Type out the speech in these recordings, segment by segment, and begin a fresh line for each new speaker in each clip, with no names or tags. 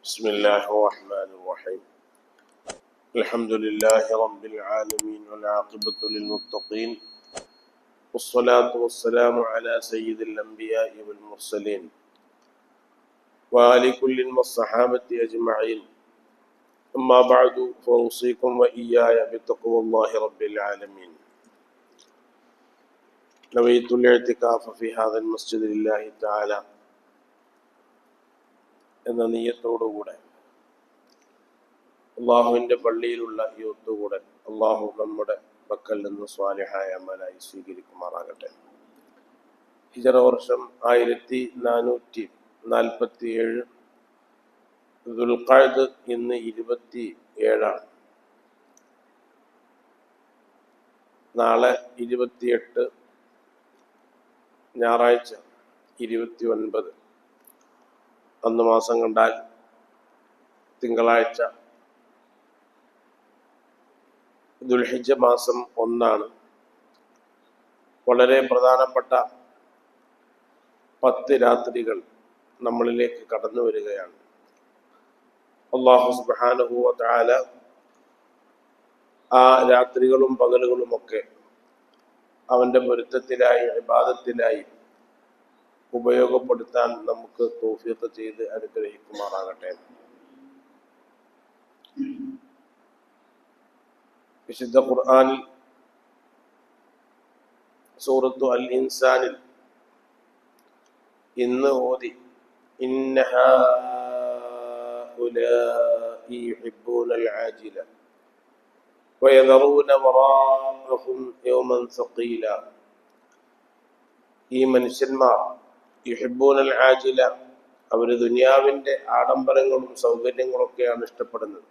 بسم الله الرحمن الرحيم. الحمد لله رب العالمين والعاقبة للمتقين والصلاة والسلام على سيد الأنبياء والمرسلين وآل كل والصحابة أجمعين. أما بعد فأوصيكم وإياي بتقوى الله رب العالمين. نويت الاعتكاف في هذا المسجد لله تعالى എന്ന നിയ്യത്തോടുകൂടെ അള്ളാഹുവിൻ്റെ പള്ളിയിലുള്ള ഈ ഒത്തുകൂടൽ അള്ളാഹു നമ്മുടെ പക്കൽ നിന്ന് സ്വാലിഹായ അമലായി സ്വീകരിക്കുമാറാകട്ടെ. ഹിജറ വർഷം 1447 ദുൽഖഅദ് ഇന്ന് 27. നാളെ 28, ഞായറാഴ്ച 29. അന്ന് മാസം കണ്ടാൽ തിങ്കളാഴ്ച. ദുൽഹിജ്ജ മാസം 1. വളരെ പ്രധാനപ്പെട്ട 10 രാത്രികൾ നമ്മളിലേക്ക് കടന്നു വരികയാണ്. അല്ലാഹു സുബ്ഹാനഹു വ തആല ആ രാത്രികളും പകലുകളുമൊക്കെ അവൻ്റെ പൊരുത്തത്തിലായി ഇബാദത്തിലായി ഉപയോഗപ്പെടുത്താൻ നമുക്ക് തൗഫീഖ് ചെയ്ത് അനുഗ്രഹിക്കുമാറാകട്ടെ. വിശുദ്ധ ഖുർആനിൽ സൂറത്തു അൽ ഇൻസാനിൽ ഇന്ന് ഓതി ഇന്ന ഹൗലാഇ യുഹിബ്ബൂനൽ ആജില വയദറൂന വറാഅഹും യൗമൻ സഖീല. ഈ മനുഷ്യന്മാർ യുഹിബ്ബൂനൽ ആജില, അവർ ദുനിയാവിൻ്റെ ആഡംബരങ്ങളും സൗകര്യങ്ങളൊക്കെയാണ് ഇഷ്ടപ്പെടുന്നത്.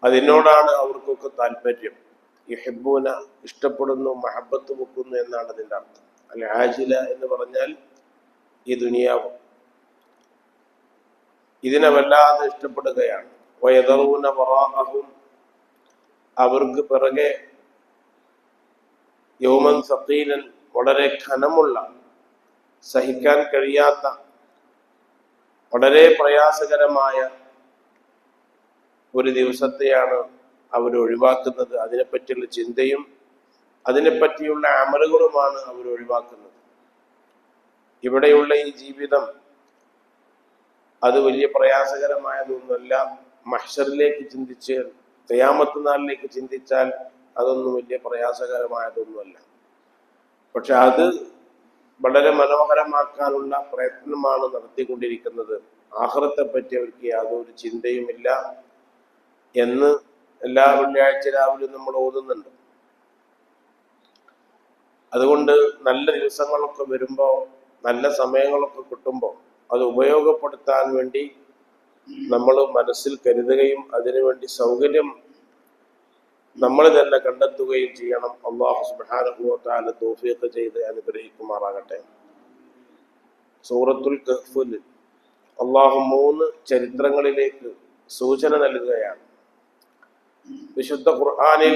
അതിനോടാണ് അവർക്കൊക്കെ താല്പര്യം. യുഹിബ്ബൂന ഇഷ്ടപ്പെടുന്നു, മഹബത്ത് വെക്കുന്നു എന്നാണ് അതിൻ്റെ അർത്ഥം. അൽ ആജില എന്ന് പറഞ്ഞാൽ ഈ ദുനിയാവ്, ഇതിനെ വല്ലാതെ ഇഷ്ടപ്പെടുകയാണ്. വയദറൂന വറാഅഹും, അവർക്ക് പിറകെ യൗമൻ സഖീലൻ, വളരെ ഘനമുള്ള, സഹിക്കാൻ കഴിയാത്ത, വളരെ പ്രയാസകരമായ ഒരു ദിവസത്തെയാണ് അവർ ഒഴിവാക്കുന്നത്. അതിനെപ്പറ്റിയുള്ള ചിന്തയും അതിനെപ്പറ്റിയുള്ള അമലുകളുമാണ് അവർ ഒഴിവാക്കുന്നത്. ഇവിടെയുള്ള ഈ ജീവിതം അത് വലിയ പ്രയാസകരമായതൊന്നുമല്ല. മഹ്ശറിലേക്ക് ചിന്തിച്ച് ഖിയാമത്ത് നാളിലേക്ക് ചിന്തിച്ചാൽ അതൊന്നും വലിയ പ്രയാസകരമായതൊന്നുമല്ല. പക്ഷെ അത് വളരെ മനോഹരമാക്കാനുള്ള പ്രയത്നമാണ് നടത്തിക്കൊണ്ടിരിക്കുന്നത്. ആഖിറത്തെ പറ്റി അവർക്ക് യാതൊരു ചിന്തയുമില്ല എന്ന് എല്ലാ വെള്ളിയാഴ്ച രാവിലെ നമ്മൾ ഓതുന്നുണ്ട്. അതുകൊണ്ട് നല്ല ദിവസങ്ങളൊക്കെ വരുമ്പോൾ, നല്ല സമയങ്ങളൊക്കെ കിട്ടുമ്പോൾ അത് ഉപയോഗപ്പെടുത്താൻ വേണ്ടി നമ്മൾ മനസ്സിൽ കരുതുകയും അതിനുവേണ്ടി സൗകര്യം നമ്മൾ തന്നെ കണ്ടെത്തുകയും ചെയ്യണം. അല്ലാഹു സുബ്ഹാനഹു വ തആല തൗഫീഖ് ചെയ്ത് അനുഗ്രഹിക്കുമാറാകട്ടെ. സൂറത്തുൽ കഹ്ഫിൽ അല്ലാഹു 3 ചരിത്രങ്ങളിലേക്ക് സൂചന നൽകുകയാണ്. വിശുദ്ധ ഖുർആനിൽ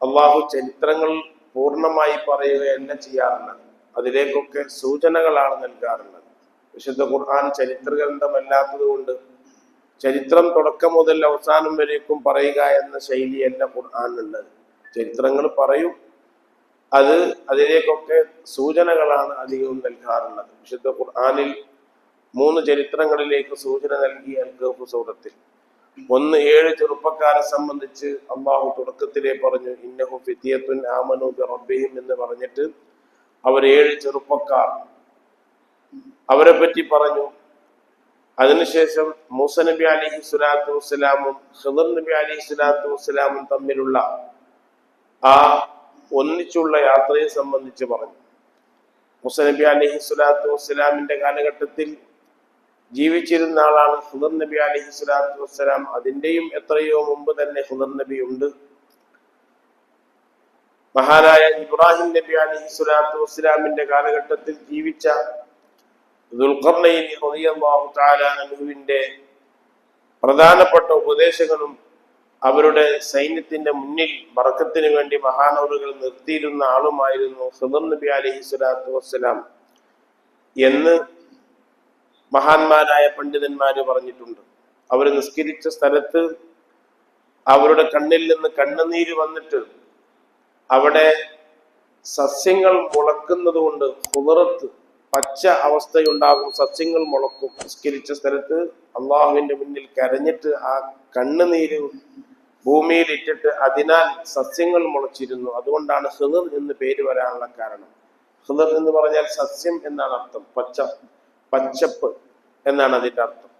അല്ലാഹു ചരിത്രങ്ങൾ പൂർണ്ണമായി പറയുകയല്ല ചെയ്യാറുള്ളത്, അതിലേക്കൊക്കെ സൂചനകളാണ് നൽകാറുള്ളത്. വിശുദ്ധ ഖുർആൻ ചരിത്ര ഗ്രന്ഥമല്ലാത്തത് കൊണ്ട് ചരിത്രം തുടക്കം മുതൽ അവസാനം വരേക്കും പറയുക എന്ന ശൈലിയല്ല ഖുർആനുള്ളത്. ചരിത്രങ്ങൾ പറയും, അതിലേക്കൊക്കെ സൂചനകളാണ് അധികവും നൽകാറുള്ളത്. വിശുദ്ധ ഖുർആനിൽ 3 ചരിത്രങ്ങളിലേക്ക് സൂചന നൽകി അൽ കഹ്ഫ് സൂറത്തിൽ. 1, 7 ചെറുപ്പക്കാരെ സംബന്ധിച്ച് അല്ലാഹു തുടക്കത്തിലേ പറഞ്ഞു ഇന്നഹു ഫിത്യത്തുൻ ആമനു ബിറബ്ബിഹിം എന്ന് പറഞ്ഞിട്ട് അവർ 7 ചെറുപ്പക്കാർ, അവരെ പറ്റി പറഞ്ഞു. അതിനുശേഷം മൂസ നബി അലൈഹി സ്വലാത്തു വസ്സലാമും ഖിദർ നബി അലൈഹി സ്വലാത്തു വസ്സലാമും തമ്മിലുള്ള ആ ഒന്നിച്ചുള്ള യാത്രയെ സംബന്ധിച്ച് പറഞ്ഞു. മൂസ നബി അലൈഹി സ്വലാത്തു വസ്സലാമിന്റെ കാലഘട്ടത്തിൽ ജീവിച്ചിരുന്ന ആളാണ് ഖിദർ നബി അലൈഹി സ്വലാത്തു വസ്സലാം. അതിൻ്റെയും എത്രയോ മുമ്പ് തന്നെ ഖിദർ നബി ഉണ്ട്. മഹാനായ ഇബ്രാഹിം നബി അലൈഹി സ്വലാത്തു വസ്സലാമിന്റെ കാലഘട്ടത്തിൽ ജീവിച്ച ദുൽഖർനൈൻ റളിയല്ലാഹു തആല അൻഹുവിന്റെ പ്രധാനപ്പെട്ട ഉപദേശകനും അവരുടെ സൈന്യത്തിന്റെ മുന്നിൽ ബർക്കത്തിന് വേണ്ടി മഹാനവറുകൾ നിർത്തിയിരുന്ന ആളുമായിരുന്നു ഖിദർ നബി അലൈഹി സ്വലാത്തു വസ്സലാം എന്ന് മഹാന്മാരായ പണ്ഡിതന്മാര് പറഞ്ഞിട്ടുണ്ട്. അവർ നിസ്കരിച്ച സ്ഥലത്ത് അവരുടെ കണ്ണിൽ നിന്ന് കണ്ണുനീര് വന്നിട്ട് അവിടെ സസ്യങ്ങൾ മുളക്കുന്നത് കൊണ്ട് ഹുദറത്ത് പച്ച അവസ്ഥയുണ്ടാകും, സസ്യങ്ങൾ മുളക്കും. നിസ്കരിച്ച സ്ഥലത്ത് അള്ളാഹുവിന്റെ മുന്നിൽ കരഞ്ഞിട്ട് ആ കണ്ണുനീര് ഭൂമിയിൽ ഇട്ടിട്ട് അതിനാൽ സസ്യങ്ങൾ മുളച്ചിരുന്നു. അതുകൊണ്ടാണ് ഹിദർ എന്ന് പേര് വരാനുള്ള കാരണം. ഹിദർ എന്ന് പറഞ്ഞാൽ സസ്യം എന്നാണ് അർത്ഥം, പച്ചപ്പ് എന്നാണ് അതിന്റെ അർത്ഥം.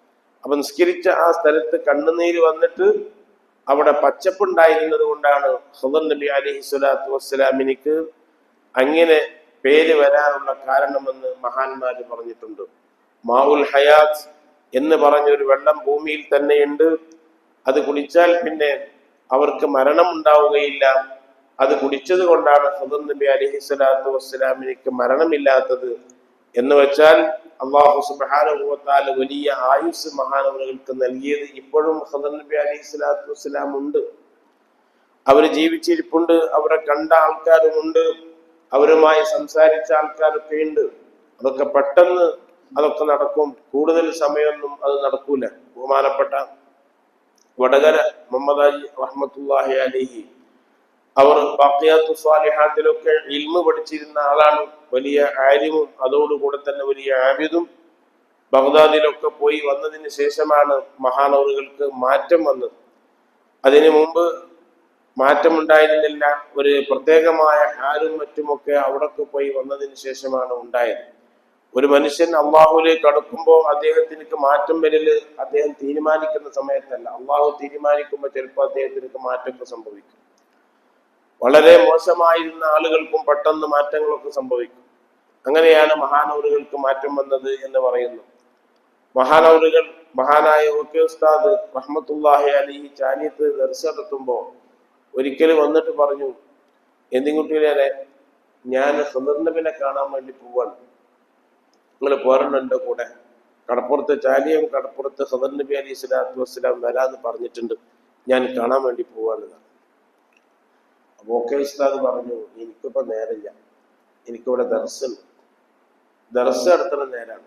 അപ്പൊ നിസ്കരിച്ച ആ സ്ഥലത്ത് കണ്ണുനീര് വന്നിട്ട് അവിടെ പച്ചപ്പുണ്ടായിരുന്നത് കൊണ്ടാണ് ഹിദർ നബി അലൈഹി സ്വലാത്തു വസ്സലാമിനിക്ക് അങ്ങനെ പേര് വരാനുള്ള കാരണമെന്ന് മഹാന്മാര് പറഞ്ഞിട്ടുണ്ട്. മാഉൽ ഹയാത്ത് എന്ന് പറഞ്ഞൊരു വെള്ളം ഭൂമിയിൽ തന്നെയുണ്ട്. അത് കുടിച്ചാൽ പിന്നെ അവർക്ക് മരണം ഉണ്ടാവുകയില്ല. അത് കുടിച്ചത് കൊണ്ടാണ് ഹിദർ നബി അലൈഹി സ്വലാത്തു വസ്സലാമിനിക്ക് മരണമില്ലാത്തത്. എന്ന് വെച്ചാൽ അല്ലാഹു സുബ്ഹാനഹു വ തആല വലിയ ആയുസ് മഹാനവറുകൾക്ക് നൽകിയത് ഇപ്പോഴും ഹിദർ നബി അലൈഹി സ്വലാത്തു വസ്സലാം ഉണ്ട്. അവര് ജീവിച്ചിരിപ്പുണ്ട്, അവരെ കണ്ട ആൾക്കാരുമുണ്ട്, അവരുമായി സംസാരിച്ച ആൾക്കാരൊക്കെ ഉണ്ട്. അതൊക്കെ പെട്ടെന്ന് അതൊക്കെ നടക്കും, കൂടുതൽ സമയമൊന്നും അത് നടക്കൂല. ബഹുമാനപ്പെട്ട വടകര മുഹമ്മദ് അലി റഹ്മത്തുള്ളാഹി അലൈഹി അവർ ബാഖിയാത്തു സ്വാലിഹാത്തിലൊക്കെ ഇൽമ് പഠിച്ചിരുന്ന ആളാണ്, വലിയ ആലിമും അതോടുകൂടെ തന്നെ വലിയ ആബിദും. ബഗ്ദാദിലൊക്കെ പോയി വന്നതിന് ശേഷമാണ് മഹാനവറുകൾക്ക് മാറ്റം വന്നത്. അതിനു മുമ്പ് മാറ്റമുണ്ടായിരുന്നില്ല. ഒരു പ്രത്യേകമായ ഹാലും മറ്റുമൊക്കെ അവിടൊക്കെ പോയി വന്നതിന് ശേഷമാണ് ഉണ്ടായത്. ഒരു മനുഷ്യൻ അള്ളാഹുലേക്ക് അടുക്കുമ്പോൾ അദ്ദേഹത്തിനക്ക് മാറ്റം വരല് അദ്ദേഹം തീരുമാനിക്കുന്ന സമയത്തല്ല. അള്ളാഹു തീരുമാനിക്കുമ്പോൾ ചിലപ്പോൾ അദ്ദേഹത്തിനക്ക് മാറ്റമൊക്കെ സംഭവിക്കും. വളരെ മോശമായിരുന്ന ആളുകൾക്കും പെട്ടെന്ന് മാറ്റങ്ങളൊക്കെ സംഭവിക്കും. അങ്ങനെയാണ് മഹാനവറുകൾക്ക് മാറ്റം വന്നത് എന്ന് പറയുന്നു. മഹാനവറുകൾ മഹാനായ ഓക്കെ ഉസ്താദ് റഹ്മത്തുള്ളാഹി അലൈഹി ചാനിയത്ത് ദർസ് നടത്തുമ്പോൾ ഒരിക്കലും വന്നിട്ട് പറഞ്ഞു, എന്തിൻകുട്ടിയിലെ ഞാൻ ഹിദർ നബിനെ കാണാൻ വേണ്ടി പോവാണ്, നിങ്ങൾ പോരണുണ്ടോ കൂടെ? കടപ്പുറത്ത് ചാലിയും കടപ്പുറത്ത് ഹിദർ നബി അലൈഹി സ്വലാത്തു വസ്സലാം വരാന്ന് പറഞ്ഞിട്ടുണ്ട്, ഞാൻ കാണാൻ വേണ്ടി പോവാണ്. അപ്പൊ ഓക്കെ ഉസ്താദ് പറഞ്ഞു, എനിക്കിപ്പോ നേരമില്ല, എനിക്കിവിടെ ദർസ് നടത്തുന്ന നേരാണ്.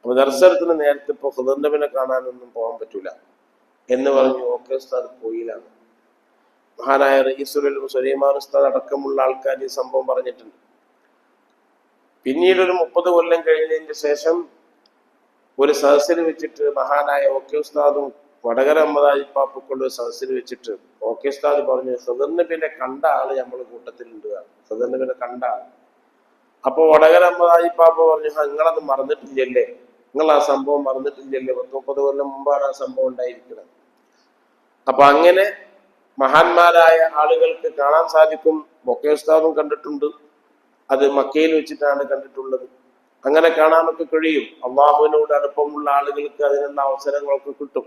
അപ്പൊ ദർസ് നടത്തുന്ന നേരത്തെ ഇപ്പൊ ഹിദർ നബിനെ കാണാനൊന്നും പോകാൻ പറ്റൂല എന്ന് പറഞ്ഞു. ഓക്കെ ഉസ്താദ് പോയിലാണ്. മഹാനായ റഈസുൽ സുലൈമാൻ ഉസ്താദ് അടക്കമുള്ള ആൾക്കാർ ഈ സംഭവം പറഞ്ഞിട്ടുണ്ട്. പിന്നീട് ഒരു 30 കൊല്ലം കഴിഞ്ഞതിന് ശേഷം ഒരു സദസ്സിൽ വെച്ചിട്ട് മഹാനായ ഓക്കെ ഉസ്താദും വടകര അഹമ്മദാജി പാപ്പുക്കൊണ്ട് സദസ്സിൽ വെച്ചിട്ട് ഓക്കെ ഉസ്താദ് പറഞ്ഞു, ഹിദർ നബിനെ കണ്ട ആള് നമ്മളെ കൂട്ടത്തിലുണ്ട്, ഹിദർ നബിനെ കണ്ട ആള്. അപ്പൊ വടകര അഹമ്മദാജി പാപ്പ പറഞ്ഞു, നിങ്ങളത് മറന്നിട്ടില്ലല്ലേ, നിങ്ങൾ ആ സംഭവം മറന്നിട്ടില്ലല്ലേ, 30 കൊല്ലം മുമ്പാണ് ആ സംഭവം ഉണ്ടായിരിക്കുന്നത്. അപ്പൊ അങ്ങനെ മഹാന്മാരായ ആളുകൾക്ക് കാണാൻ സാധിക്കും. ബൊക്കെ ഉസ്താദും കണ്ടിട്ടുണ്ട്, അത് മക്കയിൽ വെച്ചിട്ടാണ് കണ്ടിട്ടുള്ളത്. അങ്ങനെ കാണാനൊക്കെ കഴിയും. അള്ളാഹുവിനോട് അടുപ്പമുള്ള ആളുകൾക്ക് അതിനുള്ള അവസരങ്ങളൊക്കെ കിട്ടും.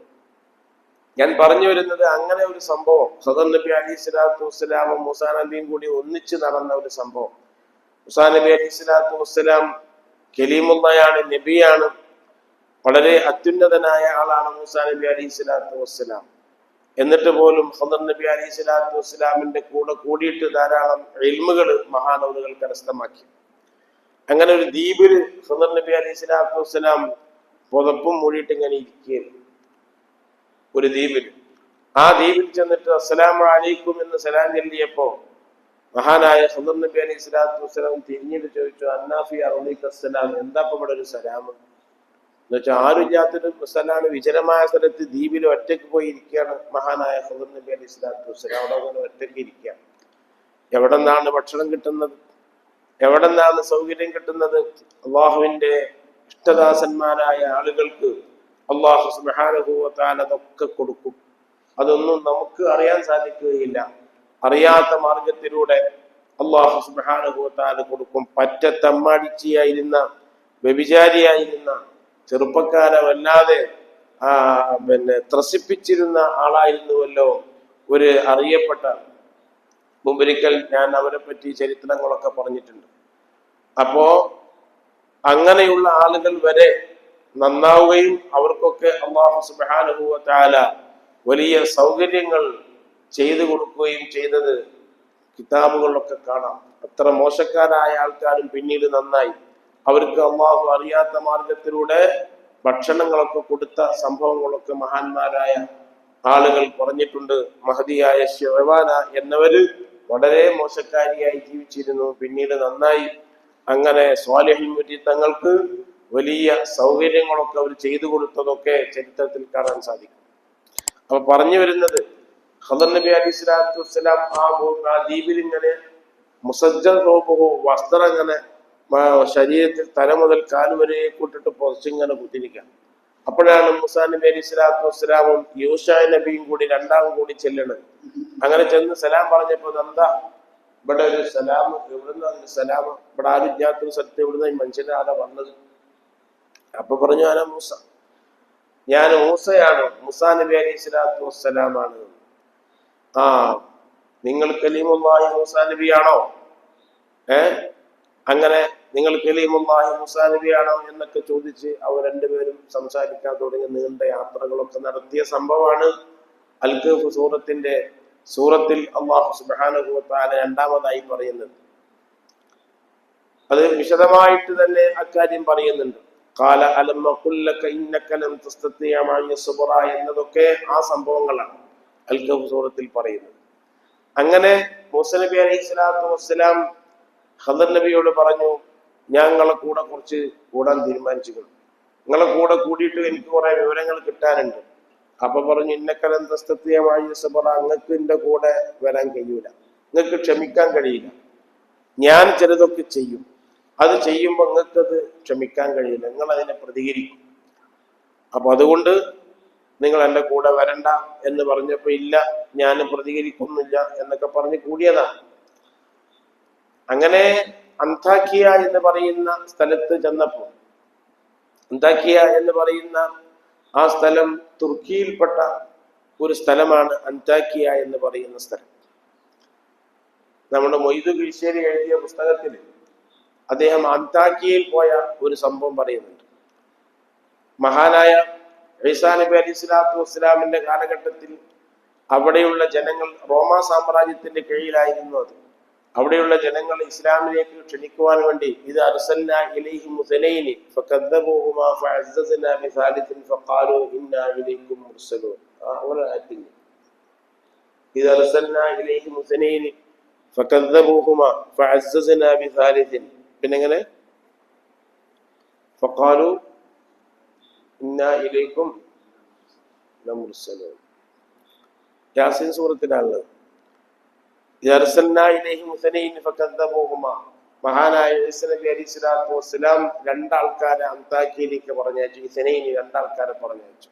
ഞാൻ പറഞ്ഞു വരുന്നത് അങ്ങനെ ഒരു സംഭവം ഹിദർ നബി അലൈഹി സ്വലാത്തു വസ്സലാമും മൂസാ നബിയും കൂടി ഒന്നിച്ച് നടന്ന ഒരു സംഭവം. മൂസാ നബി അലൈഹി സ്വലാത്തു വസ്സലാം കലീമുള്ളയാണ്, നബിയാണ്, വളരെ അത്യുന്നതനായ ആളാണ് മൂസാ നബി അലൈഹി സ്വലാത്തു വസ്സലാം. എന്നിട്ട് പോലും ഹിദർ നബി അലൈഹി സ്വലാത്തു വസ്സലാമിന്റെ കൂടെ കൂടിയിട്ട് ധാരാളം ഇൽമുകൾ മഹാനവറുകൾ കരസ്ഥമാക്കി. അങ്ങനെ ഒരു ദ്വീപിൽ ഹിദർ നബി അലൈഹി സ്വലാത്തു വസ്സലാം പുതപ്പും മൂടിയിട്ട് ഇങ്ങനെ ഇരിക്കുകയായിരുന്നു. ഒരു ദ്വീപിൽ, ആ ദ്വീപിൽ ചെന്നിട്ട് അസ്സലാമു അലൈക്കും എന്ന് സലാം ചൊല്ലിയപ്പോ മഹാനായ ഹിദർ നബി അലൈഹി സ്വലാത്തു വസ്സലാം തിരിഞ്ഞിട്ട് ചോദിച്ചു, അന്നാഫി അറളിക അസ്സലാം, എന്താ ഇപ്പൊ ഇവിടെ ഒരു സലാം എന്ന് വെച്ചാൽ ആരുമില്ലാത്തൊരു സ്ഥലമാണ്, വിജനമായ സ്ഥലത്ത് ദ്വീപിൽ ഒറ്റയ്ക്ക് പോയി ഇരിക്കുകയാണ് മഹാനായ ഹിദർ നബി അലൈഹി സ്വലാത്തു വസ്സലാം. അവിടെ അങ്ങനെ ഒറ്റയ്ക്ക് ഇരിക്കുകയാണ്. എവിടെ നിന്നാണ് ഭക്ഷണം കിട്ടുന്നത്, എവിടെ നിന്നാണ് സൗകര്യം കിട്ടുന്നത്? അള്ളാഹുവിന്റെ ഇഷ്ടദാസന്മാരായ ആളുകൾക്ക് അള്ളാഹു സുബ്ഹാനഹു വ തആല അതൊക്കെ കൊടുക്കും. അതൊന്നും നമുക്ക് അറിയാൻ സാധിക്കുകയില്ല. അറിയാത്ത മാർഗത്തിലൂടെ അള്ളാഹു സുബ്ഹാനഹു വ തആല കൊടുക്കും. പറ്റ തമ്മാടിച്ചിയായിരുന്ന, വ്യഭിചാരിയായിരുന്ന, ചെറുപ്പക്കാരെ വല്ലാതെ ത്രസിപ്പിച്ചിരുന്ന ആളായിരുന്നുവല്ലോ ഒരു അറിയപ്പെട്ട, മുമ്പൊരിക്കൽ ഞാൻ അവരെ പറ്റി ചരിത്രങ്ങളൊക്കെ പറഞ്ഞിട്ടുണ്ട്. അപ്പോ അങ്ങനെയുള്ള ആളുകൾ വരെ നന്നാവുകയും അവർക്കൊക്കെ അല്ലാഹു സുബ്ഹാനഹു വ തആല വലിയ സൗകര്യങ്ങൾ ചെയ്തു കൊടുക്കുകയും ചെയ്തത് കിതാബുകളിലൊക്കെ കാണാം. അത്ര മോശക്കാരായ ആൾക്കാരും പിന്നീട് നന്നായി. അവർക്ക് അള്ളാഹു അറിയാത്ത മാർഗത്തിലൂടെ ഭക്ഷണങ്ങളൊക്കെ കൊടുത്ത സംഭവങ്ങളൊക്കെ മഹാന്മാരായ ആളുകൾ പറഞ്ഞിട്ടുണ്ട്. മഹദിയായ ശിവവാന എന്നവര് വളരെ മോശക്കാരിയായി ജീവിച്ചിരുന്നു. പിന്നീട് നന്നായി അങ്ങനെ സ്വാലിഹീൻ തങ്ങൾക്ക് വലിയ സൗകര്യങ്ങളൊക്കെ അവർ ചെയ്തു കൊടുത്തതൊക്കെ ചരിത്രത്തിൽ കാണാൻ സാധിക്കും. അപ്പൊ പറഞ്ഞു വരുന്നത്, ഖദർ നബി അലൈഹി സ്വലാത്തു വസ്സലാം ആ ദ്വീപിൽ ഇങ്ങനെ മുസജ്ജൽ റൂബുഹു, വസ്ത്രം ഇങ്ങനെ ശരീരത്തിൽ തല മുതൽ കാല് വരെ കൂട്ടിട്ട് പൊതിച്ചിങ്ങനെ കുത്തിരിക്കാം. അപ്പോഴാണ് മൂസാ നബി അലൈഹി സ്വലാത്തു വസ്സലാമും യൂശാ നബിയും കൂടി രണ്ടാളും കൂടി ചെല്ലണത്. അങ്ങനെ ചെന്ന് സലാം പറഞ്ഞപ്പോ എന്താ ഇവിടെ ഒരു സലാം, എവിടുന്ന ഒരു സലാം, ഇവിടെ ആരും ഇല്ലാത്തൊരു സ്ഥലത്ത് എവിടുന്ന ഈ മനുഷ്യന്റെ ആരാ വന്നത്? അപ്പൊ പറഞ്ഞു, ആരാ മൂസ, ഞാൻ മൂസയാണ്, മൂസാ നബി അലൈഹി സ്വലാത്തു വസ്സലാമാണ്. ആ, നിങ്ങൾ കലീമുല്ലാഹി മൂസാ നബിയാണോ? അങ്ങനെ നിങ്ങൾ കലീമുല്ലാഹി മൂസാ നബിയാണോ എന്നൊക്കെ ചോദിച്ച് അവർ രണ്ടുപേരും സംസാരിക്കാൻ തുടങ്ങി. നീണ്ട യാത്രകളൊക്കെ നടത്തിയ സംഭവമാണ് അൽ കഹ്ഫ് സൂറത്തിൽ അല്ലാഹു സുബ്ഹാനഹു വ തആല രണ്ടാമതായി പറയുന്നത്. അത് വിശദമായിട്ട് തന്നെ അക്കാര്യം പറയുന്നുണ്ട്. ഖാല അലം അഖുൽ ലക ഇന്നക ലൻ തസ്തതിഅ മഅ സബ്റ എന്നതൊക്കെ ആ സംഭവങ്ങളാണ് അൽ കഹ്ഫ് സൂറത്തിൽ പറയുന്നത്. അങ്ങനെ മൂസാ നബി അലൈഹി സ്വലാത്തു വസ്സലാം ഖദർ നബിയോട് പറഞ്ഞു, ഞാൻ നിങ്ങളെ കൂടെ കുറച്ച് കൂടാൻ തീരുമാനിച്ചു, നിങ്ങളെ കൂടെ കൂടിയിട്ട് എനിക്ക് കുറെ വിവരങ്ങൾ കിട്ടാനുണ്ട്. അപ്പൊ പറഞ്ഞു, ഇന്നക്കലം തസ്തത്തിയമായ സബറ, നിങ്ങൾക്ക് എന്റെ കൂടെ വരാൻ കഴിയൂല, നിങ്ങൾക്ക് ക്ഷമിക്കാൻ കഴിയില്ല. ഞാൻ ചിലതൊക്കെ ചെയ്യും, അത് ചെയ്യുമ്പോൾ നിങ്ങൾക്കത് ക്ഷമിക്കാൻ കഴിയില്ല, നിങ്ങൾ അതിനെ പ്രതികരിക്കും. അപ്പൊ അതുകൊണ്ട് നിങ്ങൾ എൻ്റെ കൂടെ വരണ്ട എന്ന് പറഞ്ഞപ്പോ, ഇല്ല ഞാൻ പ്രതികരിക്കുന്നില്ല എന്നൊക്കെ പറഞ്ഞ് കൂടിയതാണ്. അങ്ങനെ അന്താക്കിയ എന്ന് പറയുന്ന സ്ഥലത്ത് ചെന്നപ്പോൾ, അന്താക്കിയ എന്ന് പറയുന്ന ആ സ്ഥലം തുർക്കിയിൽപ്പെട്ട ഒരു സ്ഥലമാണ്. അന്താക്കിയ എന്ന് പറയുന്ന സ്ഥലം നമ്മുടെ മൊയ്തു കിഴിശ്ശേരി എഴുതിയ പുസ്തകത്തിൽ അദ്ദേഹം അന്താക്കിയയിൽ പോയ ഒരു സംഭവം പറയുന്നുണ്ട്. മഹാനായ ഈസാ നബി അലൈഹി സ്വലാത്തു വസ്സലാമിന്റെ കാലഘട്ടത്തിൽ അവിടെയുള്ള ജനങ്ങൾ റോമാ സാമ്രാജ്യത്തിന്റെ കീഴിലായിരുന്നു. അത് അവിടെയുള്ള ജനങ്ങൾ ഇസ്ലാമിലേക്ക് ക്ഷണിക്കുവാൻ വേണ്ടി ഇത് അർസൽനാ ഇലൈഹിം മുസലൈനി ഫകദ്ദബൂഹുമാ ഫഅസ്സസ്നാ ബിസാലിസിൻ ഫഖാലൂ ഇന്നാ ഇലൈക്കും മുർസലൂൻ. അങ്ങനെ ആയിട്ടില്ല. ഇത് അർസൽനാ ഇലൈഹിം മുസലൈനി ഫകദ്ദബൂഹുമാ ഫഅസ്സസ്നാ ബിസാലിസിൻ, പിന്നെ എങ്ങനെ ഫഖാലൂ ഇന്നാ ഇലൈക്കും ലമുർസലൂൻ. യാസീൻ സൂറത്തിലാണുള്ളത്. മഹാനായ ഈസാ നബി അലൈഹി സ്വലാത്തു വസ്സലാം രണ്ടാൾക്കാരെ അന്താക്കിയയിലേക്ക് പറഞ്ഞയച്ചു. ഇസനൈനി രണ്ടാൾക്കാരെ പറഞ്ഞയച്ചു.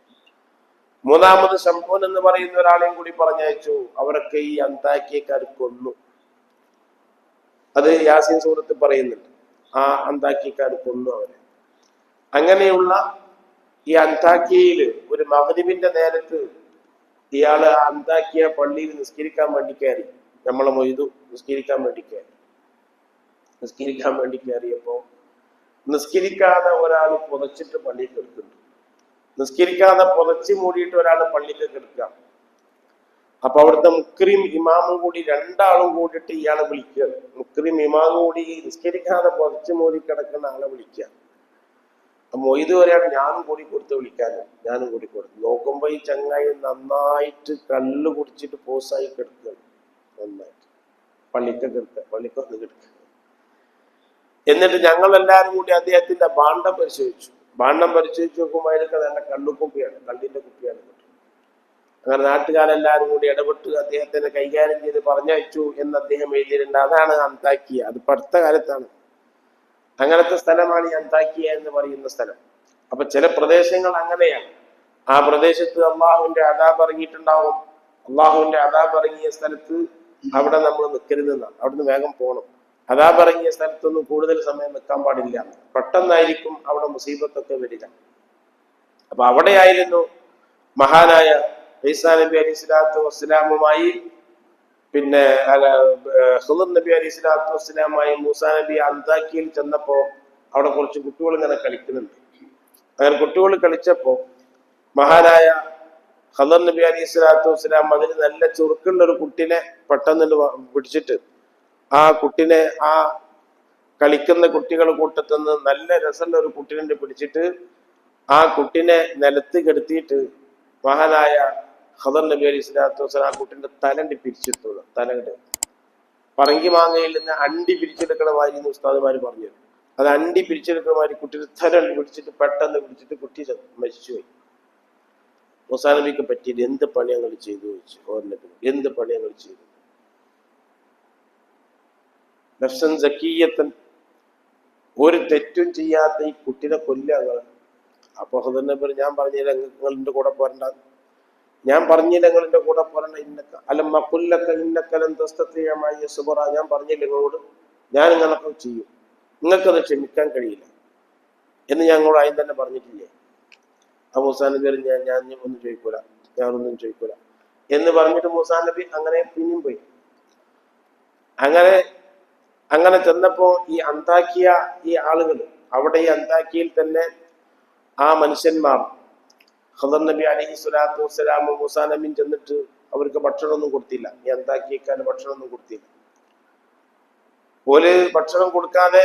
മൂന്നാമത് ശംഊൻ എന്ന് പറയുന്ന ഒരാളെയും കൂടി പറഞ്ഞയച്ചു. അവരൊക്കെ ഈ അന്താക്കിയക്കാർ കൊന്നു. അത് യാസീൻ സൂറത്തിൽ പറയുന്നുണ്ട്. ആ അന്താക്കിയക്കാർ കൊന്നു അവരെ. അങ്ങനെയുള്ള ഈ അന്താക്കിയയിൽ ഒരു മഗ്‌രിബിന്റെ നേരത്ത് ഇയാള് ആ അന്താക്കിയ പള്ളിയിൽ നിസ്കരിക്കാൻ വേണ്ടി കയറി. നമ്മളെ മൊയ്തു നിസ്കരിക്കാൻ വേണ്ടി കയറിയപ്പോ നിസ്കരിക്കാതെ ഒരാൾ പുതച്ചിട്ട് പള്ളിയിൽ കിടക്കുന്നുണ്ട്. നിസ്കരിക്കാതെ പുതച്ച് മൂടിയിട്ട് ഒരാൾ പള്ളിയിൽ കിടക്കാം. അപ്പൊ അവിടുത്തെ മുക്രിം ഇമാമും കൂടി രണ്ടാളും കൂടിയിട്ട് ഇയാളെ വിളിക്കുക. മുക്രിം ഇമാമും കൂടി നിസ്കരിക്കാതെ പുതച്ച് മൂടി കിടക്കുന്ന ആളെ വിളിക്കുക. മൊയ്ത് വരെയാണ് ഞാനും കൂടി കൊടുത്ത് വിളിക്കാനും. ഞാനും കൂടി കൊടുത്തു നോക്കുമ്പോ ഈ ചങ്ങായി നന്നായിട്ട് കള്ള് കുടിച്ചിട്ട് പോസായി കിടക്കുകയാണ്. നന്നായിട്ട് പള്ളിക്ക് വന്ന് കിടക്കുക. എന്നിട്ട് ഞങ്ങൾ എല്ലാവരും കൂടി അദ്ദേഹത്തിന്റെ ഭാണ്ഡം പരിശോധിച്ചു നോക്കുമ്പോൾ അതിലൊക്കെ നല്ല കള്ളിന്റെ കുപ്പിയാണ് കിട്ടുന്നത്. അങ്ങനെ നാട്ടുകാരെല്ലാരും കൂടി ഇടപെട്ട് അദ്ദേഹത്തിനെ കൈകാര്യം ചെയ്ത് പറഞ്ഞയച്ചു എന്ന് അദ്ദേഹം എഴുതിയിട്ടുണ്ട്. അതാണ് അന്താക്കിയ. അത് അടുത്ത കാലത്താണ്. അങ്ങനത്തെ സ്ഥലമാണ് ഈ അന്താക്കിയ എന്ന് പറയുന്ന സ്ഥലം. അപ്പൊ ചില പ്രദേശങ്ങൾ അങ്ങനെയാണ്. ആ പ്രദേശത്ത് അള്ളാഹുവിന്റെ അദാബ് ഇറങ്ങിയിട്ടുണ്ടാവും. അള്ളാഹുവിന്റെ അദാബ് ഇറങ്ങിയ സ്ഥലത്ത് അവിടെ നമ്മൾ നിൽക്കരുതെന്നാണ്. അവിടുന്ന് വേഗം പോകണം. അദാബ് ഇറങ്ങിയ സ്ഥലത്തൊന്നും കൂടുതൽ സമയം നിൽക്കാൻ പാടില്ല. പെട്ടെന്നായിരിക്കും അവിടെ മുസീബത്തൊക്കെ വരിക. അപ്പൊ അവിടെയായിരുന്നു മഹാനായ ഈസാ നബി അലൈഹി സ്വലാത്തു വസ്സലാമുമായി പിന്നെ ഖദർ നബി അലൈഹി സ്വലാത്തു വസ്സലാമായി മൂസാ നബി അന്താക്കിയിൽ ചെന്നപ്പോ അവിടെ കുറച്ച് കുട്ടികൾ ഇങ്ങനെ കളിക്കുന്നുണ്ട്. അങ്ങനെ കുട്ടികൾ കളിച്ചപ്പോ മഹാനായ ഖദർ നബി അലൈഹി സ്വലാത്തു വസ്സലാം അതിന് നല്ല ചുറുക്കുള്ള ഒരു കുട്ടിനെ പെട്ടെന്ന് പിടിച്ചിട്ട് ആ കുട്ടിനെ ആ കളിക്കുന്ന കുട്ടികൾ കൂട്ടത്തുനിന്ന് നല്ല രസമുള്ള ഒരു കുട്ടിനെ പിടിച്ചിട്ട് ആ കുട്ടിനെ നിലത്ത് കെടുത്തിയിട്ട് മഹാനായ ഖദർ നബി അലൈഹി സ്വലാത്തു വസ്സലാം ആ കുട്ടിന്റെ തലണ്ടി പിരിച്ചെടുത്തുള്ളൂ. തലകണ്ട് പറങ്കി മാങ്ങയിൽ നിന്ന് അണ്ടി പിരിച്ചെടുക്കണ മാതിരി ഉസ്താദുമാര് പറഞ്ഞു. അത് അണ്ടി പിരിച്ചെടുക്കണ മാതിരി കുട്ടിയുടെ തലണ്ടി പിടിച്ചിട്ട് പെട്ടെന്ന് പിടിച്ചിട്ട് കുട്ടി മരിച്ചുപോയി. മൂസാ നബിക്ക് പറ്റിയത് എന്ത് പണി ഞങ്ങൾ ചെയ്തു ചോദിച്ചു. എന്ത് പണി ഞങ്ങൾ ചെയ്തു? നഫ്സൻ സക്കിയ്യത്തൻ, ഒരു തെറ്റും ചെയ്യാത്ത ഈ കുട്ടിനെ കൊല്ലുക. അപ്പൊ ഖദർ നബി ഞാൻ പറഞ്ഞില്ല നിങ്ങളുടെ കൂടെ പോരണ്ട, ഞാൻ പറഞ്ഞില്ല നിങ്ങളുടെ കൂടെ പോരണ്ട. ഇന്നക്ക അലമ്മ കുല്ലക്ക ഇന്നക്കലം തസ്തത്തിയമായ സുബറ, ഞാൻ പറഞ്ഞില്ല നിങ്ങളോട് ഞാൻ നിങ്ങളൊക്കെ ചെയ്യും, നിങ്ങൾക്കത് ക്ഷമിക്കാൻ കഴിയില്ല എന്ന് ഞങ്ങളോട് ആദ്യം തന്നെ പറഞ്ഞിട്ടില്ലേ? ആ മൂസാ നബി ഞാനൊന്നും ചോദിക്കൂല എന്ന് പറഞ്ഞിട്ട് മൂസാ നബി അങ്ങനെ പിന്നെയും പോയി. അങ്ങനെ ചെന്നപ്പോ ഈ അന്താക്കിയ ഈ ആളുകൾ, അവിടെ ഈ അന്താക്കിയിൽ തന്നെ ആ മനുഷ്യന്മാർ ഖദർ നബി അലൈഹി സ്വലാത്തു വസ്സലാം മൂസാ നബിയും ചെന്നിട്ട് അവർക്ക് ഭക്ഷണമൊന്നും കൊടുത്തില്ല. ഈ അന്താക്കിയക്കാർ ഭക്ഷണമൊന്നും കൊടുത്തില്ല. ഓല് ഭക്ഷണം കൊടുക്കാതെ,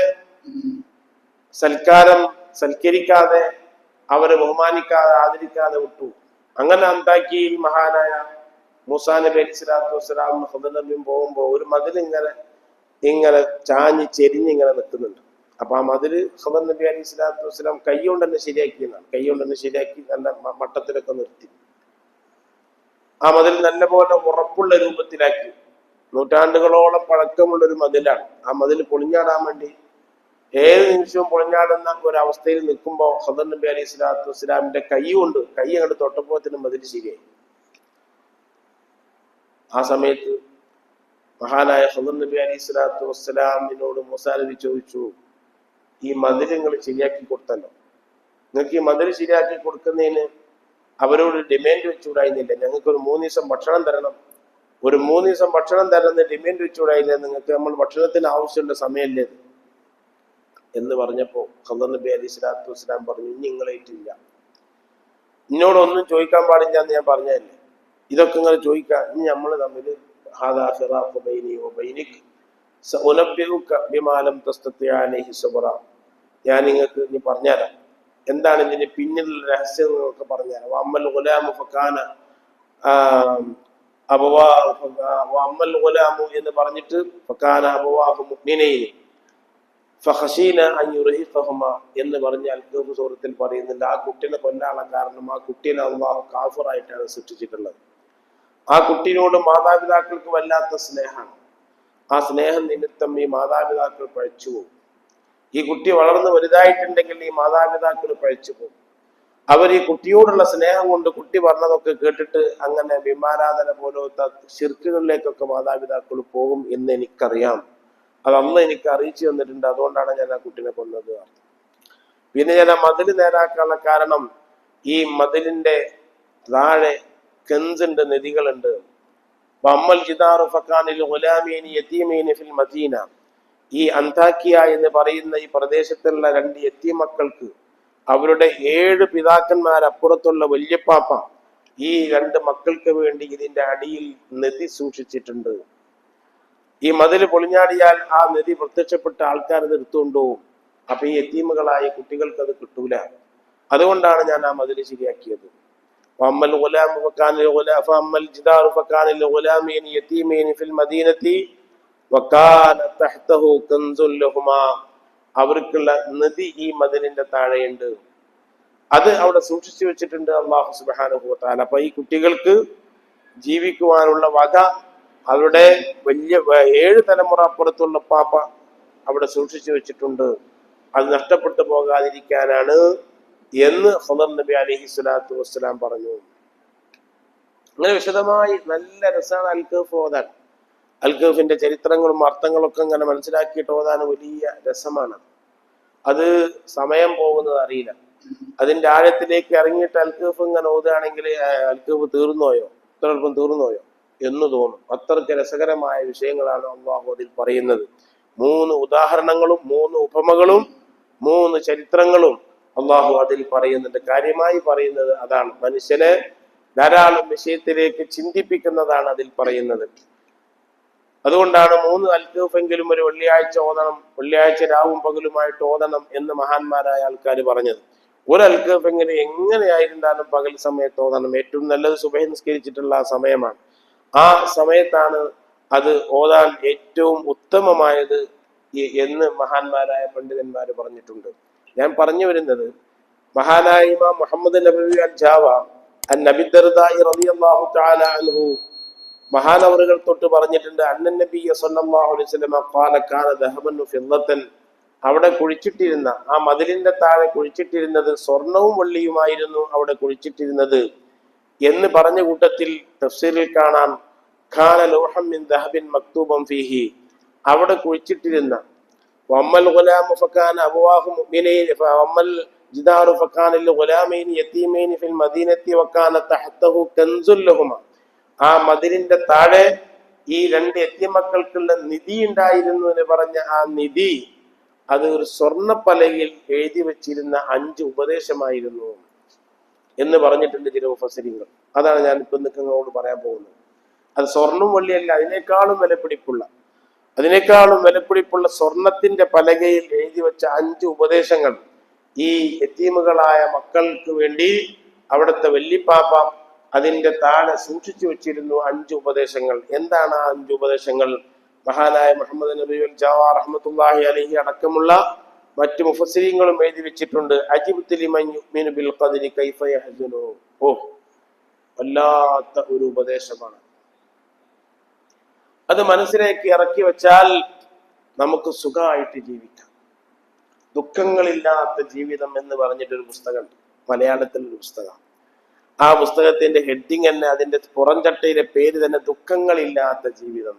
സൽക്കരിക്കാതെ, അവരെ ബഹുമാനിക്കാതെ, ആദരിക്കാതെ വിട്ടു. അങ്ങനെ അന്താക്കിയിൽ മഹാനായ മൂസാ നബി അലൈഹി സ്വലാത്തു വസ്സലാം ഖദർ നബിയും പോകുമ്പോ ഒരു മതിൽ ഇങ്ങനെ ചാഞ്ഞ് ചെരിഞ്ഞിങ്ങനെ നിൽക്കുന്നുണ്ട്. അപ്പൊ ആ മതില് ഖദർ നബി അലൈഹി സ്വലാത്തു വസ്സലാം കൈ കൊണ്ട് തന്നെ ശരിയാക്കി നല്ല മട്ടത്തിലൊക്കെ നിർത്തി. ആ മതിൽ നല്ലപോലെ ഉറപ്പുള്ള രൂപത്തിലാക്കി. നൂറ്റാണ്ടുകളോളം പഴക്കമുള്ള ഒരു മതിലാണ്. ആ മതിൽ പൊളിഞ്ഞാടാൻ വേണ്ടി ഏത് നിമിഷവും പൊളിഞ്ഞാടുന്ന ഒരവസ്ഥയിൽ നിൽക്കുമ്പോൾ ഖദർ നബി അലൈഹി സ്വലാത്തു വസ്സലാമിന്റെ കൈ അങ്ങോട്ട് തൊട്ടപ്പോഴത്തിന് മതിൽ ശരിയായി. ആ സമയത്ത് മഹാനായ ഖദർ നബി അലൈഹി സ്വലാത്തു വസ്സലാമിനോട് മൂസാ നബി ചോദിച്ചു, ഈ മതിൽ നിങ്ങൾ ശരിയാക്കി കൊടുത്തല്ലോ, നിങ്ങൾക്ക് ഈ മതിൽ ശരിയാക്കി കൊടുക്കുന്നതിന് അവരോട് ഡിമാൻഡ് വെച്ചുകൂടായിരുന്നില്ല? ഞങ്ങൾക്കൊരു 3 ദിവസം ഭക്ഷണം തരണം, ഒരു 3 ദിവസം ഭക്ഷണം തരുന്ന ഡിമാൻഡ് വെച്ചുകൂടായില്ല? നിങ്ങൾക്ക് നമ്മൾ ഭക്ഷണത്തിന് ആവശ്യമുള്ള സമയമല്ലേ എന്ന് പറഞ്ഞപ്പോ ഖദർ നബി അലൈഹി സ്വലാത്തു വസ്സലാം പറഞ്ഞു, ഇനി നിങ്ങളായിട്ടില്ല, എന്നോടൊന്നും ചോദിക്കാൻ പാടില്ല എന്ന് ഞാൻ പറഞ്ഞതല്ലേ, ഇതൊക്കെ നിങ്ങൾ ചോദിക്കാം. ഇനി നമ്മൾ തമ്മിൽ ഞാൻ നിങ്ങൾക്ക് ഇനി പറഞ്ഞുതരാം, എന്താണ് ഇതിന്റെ പിന്നിലുള്ള രഹസ്യം നിങ്ങൾക്ക് പറഞ്ഞുതരാം. അമ്മൽ ഗുലാമു ഫകാന അമ്മൽ ഗുലാമു എന്ന് പറഞ്ഞിട്ട് ഫകാന അബവാഹു മുഅ്മിനൈനി ഫഖശീന അൻ യുർഹിഖഹുമാ എന്ന് പറഞ്ഞാൽ കഹ്ഫ് സൂറത്തിൽ പറയുന്നുണ്ട്. ആ കുട്ടിനെ കൊല്ലാനുള്ള കാരണം ആ കുട്ടിനെ അല്ലാഹു കാഫിറായിട്ടാണ് സൃഷ്ടിച്ചിട്ടുള്ളത്. ആ കുട്ടിയോട് മാതാപിതാക്കൾക്ക് വല്ലാത്ത സ്നേഹമാണ്. ആ സ്നേഹം നിമിത്തം ഈ മാതാപിതാക്കൾ പഴിച്ചു പോകും. ഈ കുട്ടി വളർന്ന് വലുതായിട്ടുണ്ടെങ്കിൽ ഈ മാതാപിതാക്കൾ പഴിച്ചു പോകും. അവർ ഈ കുട്ടിയോടുള്ള സ്നേഹം കൊണ്ട് കുട്ടി പറഞ്ഞതൊക്കെ കേട്ടിട്ട് അങ്ങനെ ബിംബാരാധന പോലത്തെ ശിർക്കുകളിലേക്കൊക്കെ മാതാപിതാക്കൾ പോകും എന്ന് എനിക്കറിയാം. അത് അന്ന് എനിക്ക് അറിയിച്ചു തന്നിട്ടുണ്ട്. അതുകൊണ്ടാണ് ഞാൻ ആ കുട്ടിനെ കൊന്നത്. പിന്നെ ഞാൻ ആ മതിൽ നേരാക്കാനുള്ള കാരണം, ഈ മതിലിന്റെ താഴെ കെൻസുണ്ട്, നദികളുണ്ട്. അമ്മൽ ജിദാറു ഫക്കാനിൽ ഗുലാമീനി യതീമീനി ഫിൽ മദീന, ഈ അന്താക്കിയ എന്ന് പറയുന്ന ഈ പ്രദേശത്തുള്ള 2 യതീം മക്കൾക്ക് അവരുടെ 7 പിതാക്കന്മാരപ്പുറത്തുള്ള വല്യപ്പാപ്പ ഈ 2 മക്കൾക്ക് വേണ്ടി ഇതിന്റെ അടിയിൽ നദി സൂക്ഷിച്ചിട്ടുണ്ട്. ഈ മതിൽ പൊളിഞ്ഞാടിയാൽ ആ നദി പ്രത്യക്ഷപ്പെട്ട ആൾക്കാർ ഇത് എടുത്തുകൊണ്ടുപോകും. അപ്പൊ ഈ യതീമുകളായ കുട്ടികൾക്ക് അത് കിട്ടൂല. അതുകൊണ്ടാണ് ഞാൻ ആ മതിൽ ശരിയാക്കിയത്. وأما الغلام فكان فأما الجدار فكان لغلامين يتيمين في المدينة وكان تحته كنز لهما, അവർക്കുള്ള നദി ഈ മതിലിന്റെ താഴെയുണ്ട്, അത് അവിടെ സൂക്ഷിച്ചു വെച്ചിട്ടുണ്ട് അല്ലാഹു സുബ്ഹാനഹു വ തആല. അപ്പൊ ഈ കുട്ടികൾക്ക് ജീവിക്കുവാനുള്ള വക അവരുടെ വലിയ 7 തലമുറ അപ്പുറത്തുള്ള പാപ്പ അവിടെ സൂക്ഷിച്ചു വെച്ചിട്ടുണ്ട്. അത് നഷ്ടപ്പെട്ടു പോകാതിരിക്കാനാണ് എന്ന് ഖദർ നബി അലൈഹി സ്വലാത്തു വസ്സലാം പറഞ്ഞു. അങ്ങനെ വിശദമായി നല്ല രസമാണ് അൽ-കഹ്ഫ് ഓതാൻ. അൽ-കഹ്ഫിന്റെ ചരിത്രങ്ങളും അർത്ഥങ്ങളൊക്കെ ഇങ്ങനെ മനസ്സിലാക്കിയിട്ട് ഓതാൻ വലിയ രസമാണ്. അത് സമയം പോകുന്നത് അറിയില്ല. അതിന്റെ ആഴത്തിലേക്ക് ഇറങ്ങിയിട്ട് അൽ-കഹ്ഫ് ഇങ്ങനെ ഓതുകയാണെങ്കിൽ അൽ-കഹ്ഫ് തീർന്നോയോ, ഇത്ര എളുപ്പം തീർന്നോയോ എന്ന് തോന്നും. അത്രയ്ക്ക് രസകരമായ വിഷയങ്ങളാണ് അല്ലാഹു അതിൽ പറയുന്നത്. 3 ഉദാഹരണങ്ങളും 3 ഉപമകളും 3 ചരിത്രങ്ങളും അള്ളാഹു അതിൽ പറയുന്നുണ്ട്. കാര്യമായി പറയുന്നത് അതാണ്. മനുഷ്യനെ ധാരാളം വിഷയത്തിലേക്ക് ചിന്തിപ്പിക്കുന്നതാണ് അതിൽ പറയുന്നത്. അതുകൊണ്ടാണ് 3 അൽ-കഹ്ഫെങ്കിലും ഒരു വെള്ളിയാഴ്ച ഓതണം, വെള്ളിയാഴ്ച രാവും പകലുമായിട്ട് ഓതണം എന്ന് മഹാന്മാരായ ആൾക്കാർ പറഞ്ഞത്. ഒരൽക്കഫ് എങ്ങനെയായിരുന്നാലും പകൽ സമയത്ത് ഓതണം. ഏറ്റവും നല്ലത് സുബഹി നിസ്കരിച്ചിട്ടുള്ള ആ സമയമാണ്. ആ സമയത്താണ് അത് ഓതാൻ ഏറ്റവും ഉത്തമമായത് എന്ന് മഹാന്മാരായ പണ്ഡിതന്മാർ പറഞ്ഞിട്ടുണ്ട്. ഞാൻ പറഞ്ഞു വരുന്നത്, മഹാനായ ഇമാം മുഹമ്മദ് നബവി അൽ-ജാവ അൻ-നബി ദർദാഇ റളിയല്ലാഹു തആല അൻഹു മഹാനവറുകൾ തൊട്ട് പറഞ്ഞിട്ടുണ്ട്, അന്നൻ നബിയ സല്ലല്ലാഹു അലൈഹി വസല്ലം ഖാല കാന ദഹബൻ ഫിദ്ദത്തൻ, അവിടെ കുഴിച്ചിട്ടിരുന്ന ആ മതിലിന്റെ താഴെ കുഴിച്ചിട്ടിരുന്നത് സ്വർണവും വെള്ളിയുമായിരുന്നു അവിടെ കുഴിച്ചിട്ടിരുന്നത് എന്ന് പറഞ്ഞ കൂട്ടത്തിൽ തഫ്സീറിൽ കാണാം, ഖാന ലൗഹം മിൻ ദഹബിൻ മക്തൂബൻ ഫീഹി, അവിടെ കുഴിച്ചിട്ടിരുന്ന വമ്മൽ ഗുലാമു ഫകാന അബവാഹു മുഅ്മിനീൻ വമ്മൽ ജിദാറു ഫകാന ലിൽ ഗുലാമൈനി യതീമൈനി ഫിൽ മദീനത്തി വകാന തഹ്തഹു കൻസുൽ ലഹുമാ, ആ മതിലിന്റെ താഴെ ഈ രണ്ട് യതീമക്കൾക്കുള്ള നിധി ഉണ്ടായിരുന്നു എന്ന് പറഞ്ഞ ആ നിധി അത് ഒരു സ്വർണ്ണപ്പലകയിൽ എഴുതി വെച്ചിരുന്ന 5 ഉപദേശമായിരുന്നു എന്ന് പറഞ്ഞിട്ടുണ്ട് ചില മുഫസ്സിരീങ്ങൾ. അതാണ് ഞാൻ ഇപ്പൊ നിങ്ങളോട് പറയാൻ പോകുന്നത്. അത് സ്വർണം വെള്ളിയല്ല, അതിനേക്കാളും വിലപിടിപ്പുള്ള സ്വർണത്തിന്റെ പലകയിൽ എഴുതി വെച്ച 5 ഉപദേശങ്ങൾ ഈ യതീമുകളായ മക്കൾക്ക് വേണ്ടി അവിടുത്തെ വല്ലിപ്പാപ്പ അതിന്റെ താഴെ സൂക്ഷിച്ചു വെച്ചിരുന്നു. 5 ഉപദേശങ്ങൾ. എന്താണ് ആ 5 ഉപദേശങ്ങൾ? മഹാനായ മുഹമ്മദ് നബി അൽ-ജാവ റഹ്മത്തുള്ളാഹി അലൈഹി അടക്കമുള്ള മറ്റു മുഫസ്സിരീങ്ങളും എഴുതി വെച്ചിട്ടുണ്ട്. അജിബ്തു ലിമൻ യുഅ്മിനു ബിൽ ഖദരി കൈഫ യഹ്സുനു. വല്ലാത്ത ഒരു ഉപദേശമാണ്. അത് മനസ്സിലേക്ക് ഇറക്കി വെച്ചാൽ നമുക്ക് സുഖമായിട്ട് ജീവിക്കാം. ദുഃഖങ്ങളില്ലാത്ത ജീവിതം എന്ന് പറഞ്ഞിട്ടൊരു പുസ്തകം, മലയാളത്തിലൊരു പുസ്തകം. ആ പുസ്തകത്തിന്റെ ഹെഡിങ് തന്നെ, അതിന്റെ പുറംചട്ടയിലെ പേര് തന്നെ ദുഃഖങ്ങളില്ലാത്ത ജീവിതം.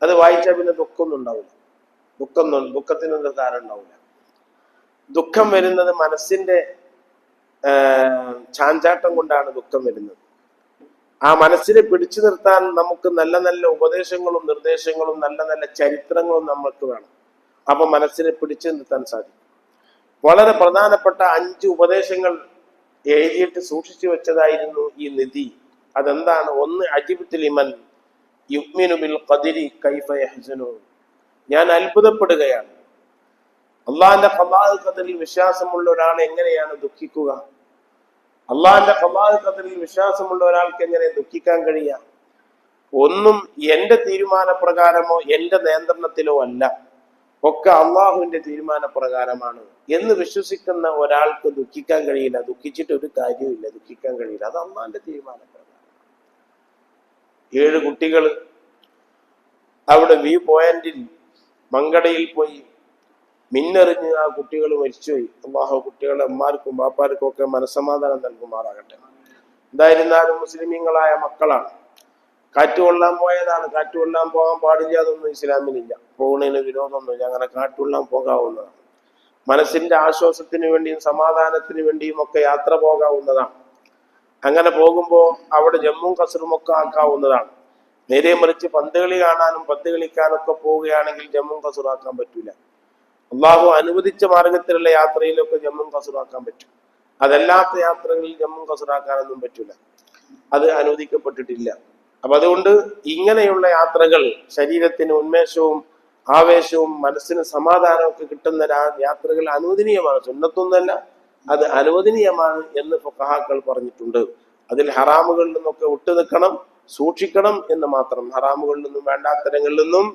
അത് വായിച്ചാൽ പിന്നെ ദുഃഖമൊന്നും ഉണ്ടാവില്ല. ദുഃഖത്തിനൊന്നും കാരണം ഉണ്ടാവില്ല. ദുഃഖം വരുന്നത് മനസ്സിന്റെ ചാഞ്ചാട്ടം കൊണ്ടാണ് ദുഃഖം വരുന്നത്. ആ മനസ്സിനെ പിടിച്ചു നിർത്താൻ നമുക്ക് നല്ല നല്ല ഉപദേശങ്ങളും നിർദ്ദേശങ്ങളും നല്ല നല്ല ചരിത്രങ്ങളും നമ്മൾക്ക് വേണം. അപ്പൊ മനസ്സിനെ പിടിച്ചു നിർത്താൻ സാധിക്കും. വളരെ പ്രധാനപ്പെട്ട 5 ഉപദേശങ്ങൾ എഴുതിയിട്ട് സൂക്ഷിച്ചു വെച്ചതായിരുന്നു ഈ നിധി. അതെന്താണ്? 1, അജിബ്തു ലിമൻ യുഅ്മിനു ബിൽ ഖദരി കൈഫ യഹ്സുനു, ഞാൻ അത്ഭുതപ്പെടുകയാണ്, അള്ളാഹിന്റെ ഖദാഇ ഖദറിൽ വിശ്വാസമുള്ള ഒരാൾ എങ്ങനെയാണ് ദുഃഖിക്കുക? അള്ളാഹിന്റെ ഖദാഇ ഖദറിൽ വിശ്വാസമുള്ള ഒരാൾക്ക് എങ്ങനെ ദുഃഖിക്കാൻ കഴിയുക? ഒന്നും എന്റെ തീരുമാനപ്രകാരമോ എന്റെ നിയന്ത്രണത്തിലോ അല്ല, ഒക്കെ അള്ളാഹുവിന്റെ തീരുമാനപ്രകാരമാണ് എന്ന് വിശ്വസിക്കുന്ന ഒരാൾക്ക് ദുഃഖിക്കാൻ കഴിയില്ല. ദുഃഖിച്ചിട്ട് ഒരു കാര്യമില്ല, ദുഃഖിക്കാൻ കഴിയില്ല. അത് അള്ളാഹിന്റെ തീരുമാനപ്രകാരം. 7 കുട്ടികൾ അവിടെ വ്യൂ പോയിന്റിൽ മങ്കടയിൽ പോയി മിന്നെറിഞ്ഞ് ആ കുട്ടികൾ മരിച്ചുപോയി. അള്ളാഹു കുട്ടികളെ അമ്മാർക്കും ബാപ്പാർക്കും ഒക്കെ മനസ്സമാധാനം നൽകുമാറാകട്ടെ. എന്തായിരുന്നാലും മുസ്ലിമീങ്ങളായ മക്കളാണ്. കാറ്റുകൊള്ളാൻ പോയതാണ്. കാറ്റുകൊള്ളാൻ പോകാൻ പാടില്ല അതൊന്നും ഇസ്ലാമിലില്ല. പോകുന്നതിന് വിരോധമൊന്നുമില്ല. അങ്ങനെ കാറ്റുകൊള്ളാൻ പോകാവുന്നതാണ്. മനസ്സിന്റെ ആശ്വാസത്തിന് വേണ്ടിയും സമാധാനത്തിന് വേണ്ടിയും ഒക്കെ യാത്ര പോകാവുന്നതാണ്. അങ്ങനെ പോകുമ്പോൾ അവിടെ ജമ്മും കസറും ഒക്കെ ആക്കാവുന്നതാണ്. നേരെ മറിച്ച് പന്ത് കളി കാണാനും പന്ത് കളിക്കാനൊക്കെ പോവുകയാണെങ്കിൽ ജമ്മും കസറാക്കാൻ പറ്റൂല. അള്ളാഹു അനുവദിച്ച മാർഗത്തിലുള്ള യാത്രയിലൊക്കെ ജമ്മും കസറാക്കാൻ പറ്റും. അതല്ലാത്ത യാത്രകളിൽ ജമ്മും കസറാക്കാനൊന്നും പറ്റൂല. അത് അനുവദിക്കപ്പെട്ടിട്ടില്ല. അപ്പൊ അതുകൊണ്ട് ഇങ്ങനെയുള്ള യാത്രകൾ ശരീരത്തിന് ഉന്മേഷവും ആവേശവും മനസ്സിന് സമാധാനവും ഒക്കെ കിട്ടുന്ന യാത്രകൾ അനുവദനീയമാണ്. സുന്നത്തൊന്നല്ല, അത് അനുവദനീയമാണ് എന്ന് ഫഖഹാക്കൾ പറഞ്ഞിട്ടുണ്ട്. അതിൽ ഹറാമുകളിൽ നിന്നൊക്കെ വിട്ടുനിൽക്കണം, സൂക്ഷിക്കണം എന്ന് മാത്രം. ഹറാമുകളിൽ നിന്നും വേണ്ടാത്തരങ്ങളിൽ നിന്നും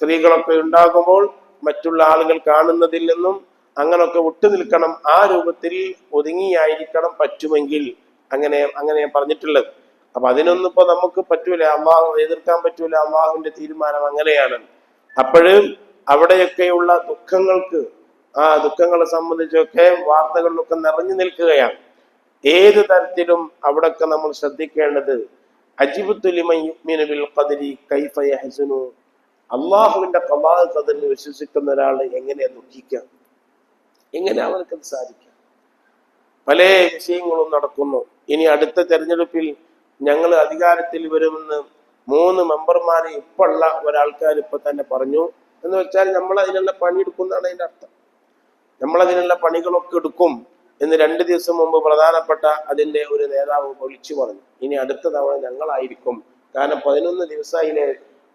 സ്ത്രീകളൊക്കെ ഉണ്ടാകുമ്പോൾ മറ്റുള്ള ആളുകൾ കാണുന്നതിൽ നിന്നും അങ്ങനൊക്കെ വിട്ടുനിൽക്കണം. ആ രൂപത്തിൽ ഒതുങ്ങിയായിരിക്കണം പറ്റുമെങ്കിൽ. അങ്ങനെ പറഞ്ഞിട്ടുള്ളത്. അപ്പൊ അതിനൊന്നും ഇപ്പൊ നമുക്ക് പറ്റൂല, അള്ളാഹു എതിർക്കാൻ പറ്റൂല. അള്ളാഹുവിന്റെ തീരുമാനം അങ്ങനെയാണ്. അപ്പോഴും അവിടെയൊക്കെയുള്ള ആ ദുഃഖങ്ങളെ സംബന്ധിച്ചൊക്കെ വാർത്തകളിലൊക്കെ നിറഞ്ഞു നിൽക്കുകയാണ്. ഏത് തരത്തിലും അവിടൊക്കെ നമ്മൾ ശ്രദ്ധിക്കേണ്ടത് അജിബ്തു ലിമൻ യുഅ്മിനു ബിൽ ഖദരി കൈഫ യഹ്സുനു, അള്ളാഹുവിന്റെ ഖദാഇ ഖദറിൽ വിശ്വസിക്കുന്ന ഒരാൾ എങ്ങനെ ദുഃഖിക്കാം? എങ്ങനെ അവർക്കത് സാധിക്കാം? പല വിഷയങ്ങളും നടക്കുന്നു. ഇനി അടുത്ത തെരഞ്ഞെടുപ്പിൽ ഞങ്ങൾ അധികാരത്തിൽ വരുമെന്ന് 3 മെമ്പർമാരെ ഇപ്പുള്ള ഒരാൾക്കാർ ഇപ്പൊ തന്നെ പറഞ്ഞു. എന്ന് വെച്ചാൽ നമ്മൾ അതിനുള്ള പണിയെടുക്കുന്നതാണ് അതിന്റെ അർത്ഥം. നമ്മളതിനുള്ള പണികളൊക്കെ എടുക്കും എന്ന് 2 ദിവസം മുമ്പ് പ്രധാനപ്പെട്ട അതിന്റെ ഒരു നേതാവ് വിളിച്ചു പറഞ്ഞു. ഇനി അടുത്ത തവണ ഞങ്ങളായിരിക്കും. കാരണം 11 ദിവസമായില്ലേ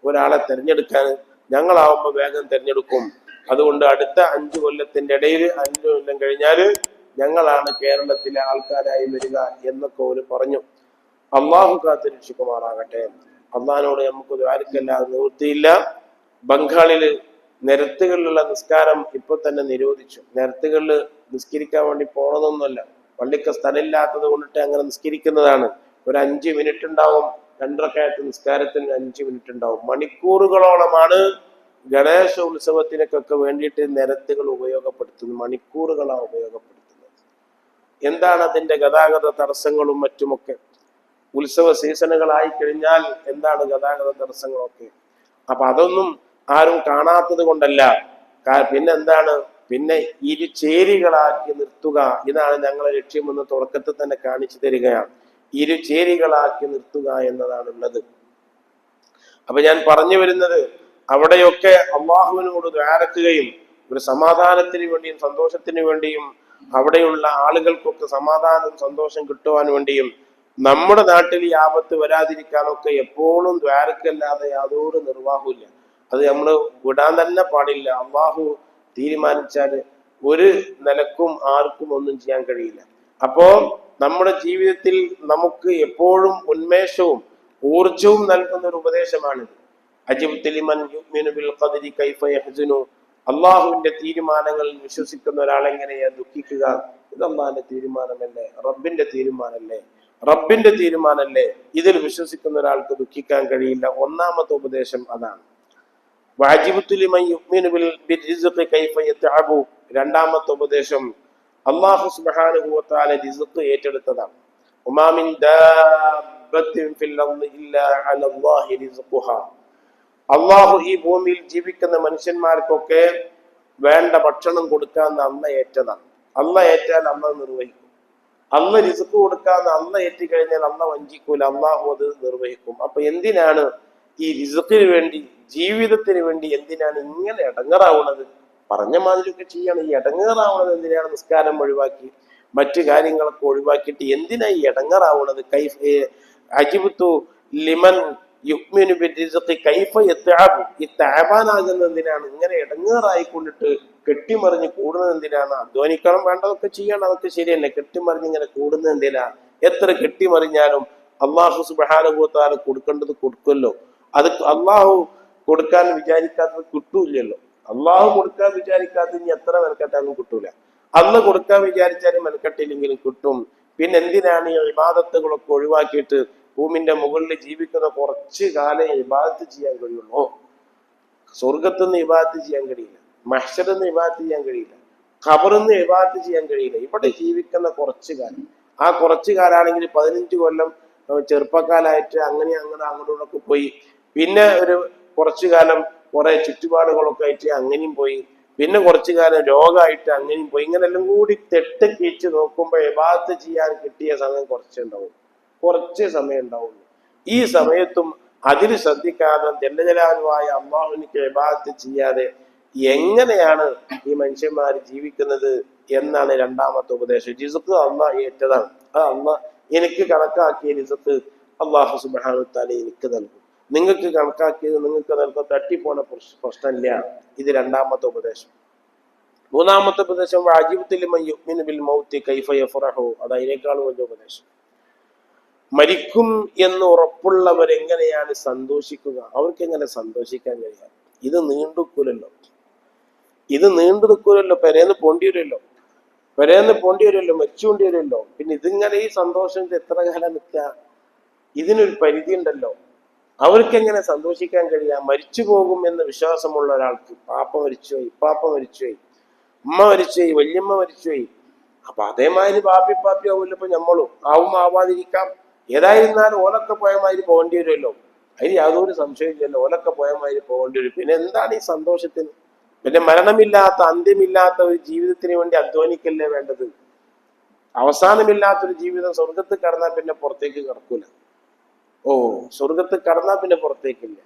ഒരാളെ തെരഞ്ഞെടുക്കാൻ, ഞങ്ങളാവുമ്പോൾ വേഗം തെരഞ്ഞെടുക്കും. അതുകൊണ്ട് അടുത്ത 5 കൊല്ലത്തിന്റെ ഇടയിൽ 5 കൊല്ലം കഴിഞ്ഞാൽ ഞങ്ങളാണ് കേരളത്തിലെ ആൾക്കാരായി വരിക എന്നൊക്കെ ഒരു പറഞ്ഞു. അള്ളാഹു കാത്ത് രക്ഷിക്കുമാറാകട്ടെ. അള്ളാഹിനോട് നമുക്ക് ദ്വാരക്കല്ലാതെ നിവൃത്തിയില്ല. ബംഗാളില് നിരത്തുകളിലുള്ള നിസ്കാരം ഇപ്പൊ തന്നെ നിരോധിച്ചു. നിരത്തുകളിൽ നിസ്കരിക്കാൻ വേണ്ടി പോണതൊന്നുമല്ല, പള്ളിക്ക് സ്ഥലമില്ലാത്തത് കൊണ്ടിട്ട് അങ്ങനെ നിസ്കരിക്കുന്നതാണ്. ഒരു 5 മിനിറ്റ് ഉണ്ടാവും, 2 റക്അത്ത് നിസ്കാരത്തിന് 5 മിനിറ്റ് ഉണ്ടാവും. മണിക്കൂറുകളോളമാണ് ഗണേശ ഉത്സവത്തിനൊക്കെ വേണ്ടിയിട്ട് നിരത്തുകൾ ഉപയോഗപ്പെടുത്തുന്നത്. മണിക്കൂറുകളാണ് ഉപയോഗപ്പെടുത്തുന്നത്. എന്താണ് അതിന്റെ ഗതാഗത തടസ്സങ്ങളും മറ്റുമൊക്കെ. ഉത്സവ സീസണുകളായി കഴിഞ്ഞാൽ എന്താണ് ഗതാഗത തടസ്സങ്ങളൊക്കെ. അപ്പൊ അതൊന്നും ആരും കാണാത്തത് കൊണ്ടല്ല. പിന്നെന്താണ്, പിന്നെ ഇരുചേരികളാക്കി നിർത്തുക, ഇതാണ് ഞങ്ങളെ ലക്ഷ്യമെന്ന് തുടക്കത്തിൽ തന്നെ കാണിച്ചു തരികയാണ്. ഇരുചേരികളാക്കി നിർത്തുക എന്നതാണുള്ളത്. അപ്പൊ ഞാൻ പറഞ്ഞു വരുന്നത്, അവിടെയൊക്കെ അള്ളാഹുവിനോട് ദ്വാരക്കുകയും ഒരു സമാധാനത്തിന് വേണ്ടിയും സന്തോഷത്തിന് വേണ്ടിയും അവിടെയുള്ള ആളുകൾക്കൊക്കെ സമാധാനം സന്തോഷം കിട്ടുവാൻ വേണ്ടിയും നമ്മുടെ നാട്ടിൽ ഈ ആപത്ത് വരാതിരിക്കാനൊക്കെ എപ്പോഴും ദ്വാരക്കല്ലാതെ യാതൊരു നിർവാഹമില്ല. അത് നമ്മൾ വിടാൻ തന്നെ പാടില്ല. അള്ളാഹു തീരുമാനിച്ചാൽ ഒരു നിലക്കും ആർക്കും ഒന്നും ചെയ്യാൻ കഴിയില്ല. അപ്പോ നമ്മുടെ ജീവിതത്തിൽ നമുക്ക് എപ്പോഴും ഉന്മേഷവും ഊർജവും നൽകുന്ന ഒരു ഉപദേശമാണിത്. അള്ളാഹുവിന്റെ തീരുമാനങ്ങളിൽ വിശ്വസിക്കുന്ന ഒരാൾ എങ്ങനെയാ ദുഃഖിക്കുക? ഇത് അള്ളാഹിന്റെ തീരുമാനമല്ലേ, റബ്ബിന്റെ തീരുമാനമല്ലേ, റബ്ബിന്റെ തീരുമാനമല്ലേ. ഇതിൽ വിശ്വസിക്കുന്ന ഒരാൾക്ക് ദുഃഖിക്കാൻ കഴിയില്ല. ഒന്നാമത്തെ ഉപദേശം അതാണ്. രണ്ടാമത്തെ ഉപദേശം, അല്ലാഹു സുബ്ഹാനഹു വ തആല റിസ്ക് ഏറ്റെടുത്തതാണ്. അള്ളാഹു ഈ ഭൂമിയിൽ ജീവിക്കുന്ന മനുഷ്യന്മാർക്കൊക്കെ വേണ്ട ഭക്ഷണം കൊടുക്കാന്ന് അള്ള ഏറ്റതാണ്. അള്ള ഏറ്റാൽ അള്ള നിർവഹിക്കും. അള്ള റിസ്ക് കൊടുക്കാന്ന് അള്ള ഏറ്റിക്കഴിഞ്ഞാൽ അള്ള വഞ്ചിക്കൂല, അള്ളാഹു അത് നിർവഹിക്കും. അപ്പൊ എന്തിനാണ് ഈ റിസ്ക്കിന് വേണ്ടി, ജീവിതത്തിന് വേണ്ടി എന്തിനാണ് ഇങ്ങനെ ഇടങ്ങറാവുന്നത്? പറഞ്ഞ മാതിരിയൊക്കെ ചെയ്യണം. ഈ ഇടങ്ങറാവുന്നത് എന്തിനാണ്? നിസ്കാരം ഒഴിവാക്കി മറ്റു കാര്യങ്ങളൊക്കെ ഒഴിവാക്കിയിട്ട് എന്തിനാ ഈ ഇടങ്ങറാവുന്നത്? അജിബ്തു ലിമൻ യുക്മിനു ബിർരിസ്ഖി കൈഫ യതഅബു. ഈ തഅബാനാകുന്നത് എന്തിനാണ്? ഇങ്ങനെ ഇടങ്ങറായിക്കൊണ്ടിട്ട് കെട്ടിമറിഞ്ഞ് കൂടുന്നത് എന്തിനാണ്? അധ്വാനിക്കണം, വേണ്ടതൊക്കെ ചെയ്യണം, അതൊക്കെ ശരിയല്ലേ. കെട്ടിമറിഞ്ഞ് ഇങ്ങനെ കൂടുന്നത് എന്തിനാ? എത്ര കെട്ടിമറിഞ്ഞാലും അള്ളാഹു സുബ്ഹാനഹു വ തആല കൊടുക്കേണ്ടത് കൊടുക്കുമല്ലോ. അത് അള്ളാഹു കൊടുക്കാൻ വിചാരിക്കാത്തത് കിട്ടൂല്ലല്ലോ. അള്ളാഹു കൊടുക്കാൻ വിചാരിക്കാത്ത ഇനി എത്ര മെനക്കെട്ടാലും കിട്ടൂല. അന്ന് കൊടുക്കാൻ വിചാരിച്ചാലും മെനക്കെട്ടില്ലെങ്കിലും കിട്ടും. പിന്നെ എന്തിനാണ് ഈ ഇബാദത്തുകളൊക്കെ ഒഴിവാക്കിയിട്ട് ഭൂമിന്റെ മുകളിൽ ജീവിക്കുന്ന കുറച്ച് കാലം ഇബാദത്ത് ചെയ്യാൻ കഴിയുള്ളൂ? സ്വർഗത്തുനിന്ന് ഇബാദത്ത് ചെയ്യാൻ കഴിയില്ല, മഹ്ശറിന്ന് ഇബാദത്ത് ചെയ്യാൻ കഴിയില്ല, ഖബറിന്ന് ഇബാദത്ത് ചെയ്യാൻ കഴിയില്ല. ഇവിടെ ജീവിക്കുന്ന കുറച്ച് കാലം, ആ കുറച്ച് കാലാണെങ്കിൽ 15 കൊല്ലം ചെറുപ്പക്കാലായിട്ട് അങ്ങനെ അങ്ങോട്ടൊക്കെ പോയി, പിന്നെ ഒരു കുറച്ചു കാലം കുറെ ചുറ്റുപാടുകളൊക്കെ ആയിട്ട് അങ്ങനെയും പോയി, പിന്നെ കുറച്ചു കാലം രോഗമായിട്ട് അങ്ങനെയും പോയി. ഇങ്ങനെല്ലാം കൂടി തെട്ടക്കിച്ച് നോക്കുമ്പോൾ ഇബാദത്ത് ചെയ്യാൻ കിട്ടിയ സമയം കുറച്ച് സമയം ഉണ്ടാവുള്ളൂ. ഈ സമയത്തും അതിൽ ശ്രദ്ധിക്കാതെ ജല്ലജലാലുവായ അള്ളാഹുവിനിക്ക് ഇബാദത്ത് ചെയ്യാതെ എങ്ങനെയാണ് ഈ മനുഷ്യന്മാർ ജീവിക്കുന്നത് എന്നാണ് രണ്ടാമത്തെ ഉപദേശം. റിസ്ക് അള്ളാഹ് ഏറ്റതാണ്. ആ അള്ളാഹ് എനിക്ക് കണക്കാക്കിയ റിസ്ക് അള്ളാഹു സുബ്ഹാനഹു വ തആല എനിക്ക് നൽകും. നിങ്ങൾക്ക് കണക്കാക്കിയത് നിങ്ങൾക്ക് നൽകും. തട്ടിപ്പോണ പ്രശ്നമില്ല. ഇത് രണ്ടാമത്തെ ഉപദേശം. മൂന്നാമത്തെ ഉപദേശം, അത് അതിനേക്കാളും വലിയ ഉപദേശം. മരിക്കും എന്ന് ഉറപ്പുള്ളവർ എങ്ങനെയാണ് സന്തോഷിക്കുക? അവർക്ക് എങ്ങനെ സന്തോഷിക്കാൻ കഴിയാം? ഇത് നീണ്ടു നിൽക്കൂലല്ലോ. പെരേന്ന് പോണ്ടി വരുമല്ലോ, മരിച്ചുകൊണ്ടി വരുമല്ലോ. പിന്നെ ഇതിങ്ങനെ ഈ സന്തോഷം എത്ര കാലം നിൽക്കുക? ഇതിനൊരു പരിധി ഉണ്ടല്ലോ. അവർക്കെങ്ങനെ സന്തോഷിക്കാൻ കഴിയാം? മരിച്ചു പോകും എന്ന് വിശ്വാസമുള്ള ഒരാൾക്ക്, പാപ്പ മരിച്ചുപോയി, ഇപ്പാപ്പ മരിച്ചുപോയി, ഉമ്മ മരിച്ചുപോയി, വല്യമ്മ മരിച്ചുപോയി, അപ്പൊ അതേമാതിരി പാപ്പി ആവില്ല. ഇപ്പൊ നമ്മളും ആവാതിരിക്കാം. ഏതായിരുന്നാലും ഓലൊക്കെ പോയ മാതിരി പോകേണ്ടി വരുമല്ലോ. അതിന് യാതൊരു സംശയമില്ലല്ലോ. ഓലൊക്കെ പോയ മാതിരി പോകേണ്ടി വരും. പിന്നെ എന്താണ് ഈ സന്തോഷത്തിന്? പിന്നെ മരണമില്ലാത്ത, അന്ത്യമില്ലാത്ത ഒരു ജീവിതത്തിന് വേണ്ടി അധ്വാനിക്കല്ലേ വേണ്ടത്? അവസാനമില്ലാത്തൊരു ജീവിതം സ്വർഗത്തിൽ കടന്നാൽ പിന്നെ പുറത്തേക്ക് കിടക്കൂല. സ്വർഗത്തിൽ കടന്നാൽ പിന്നെ പുറത്തേക്കില്ല.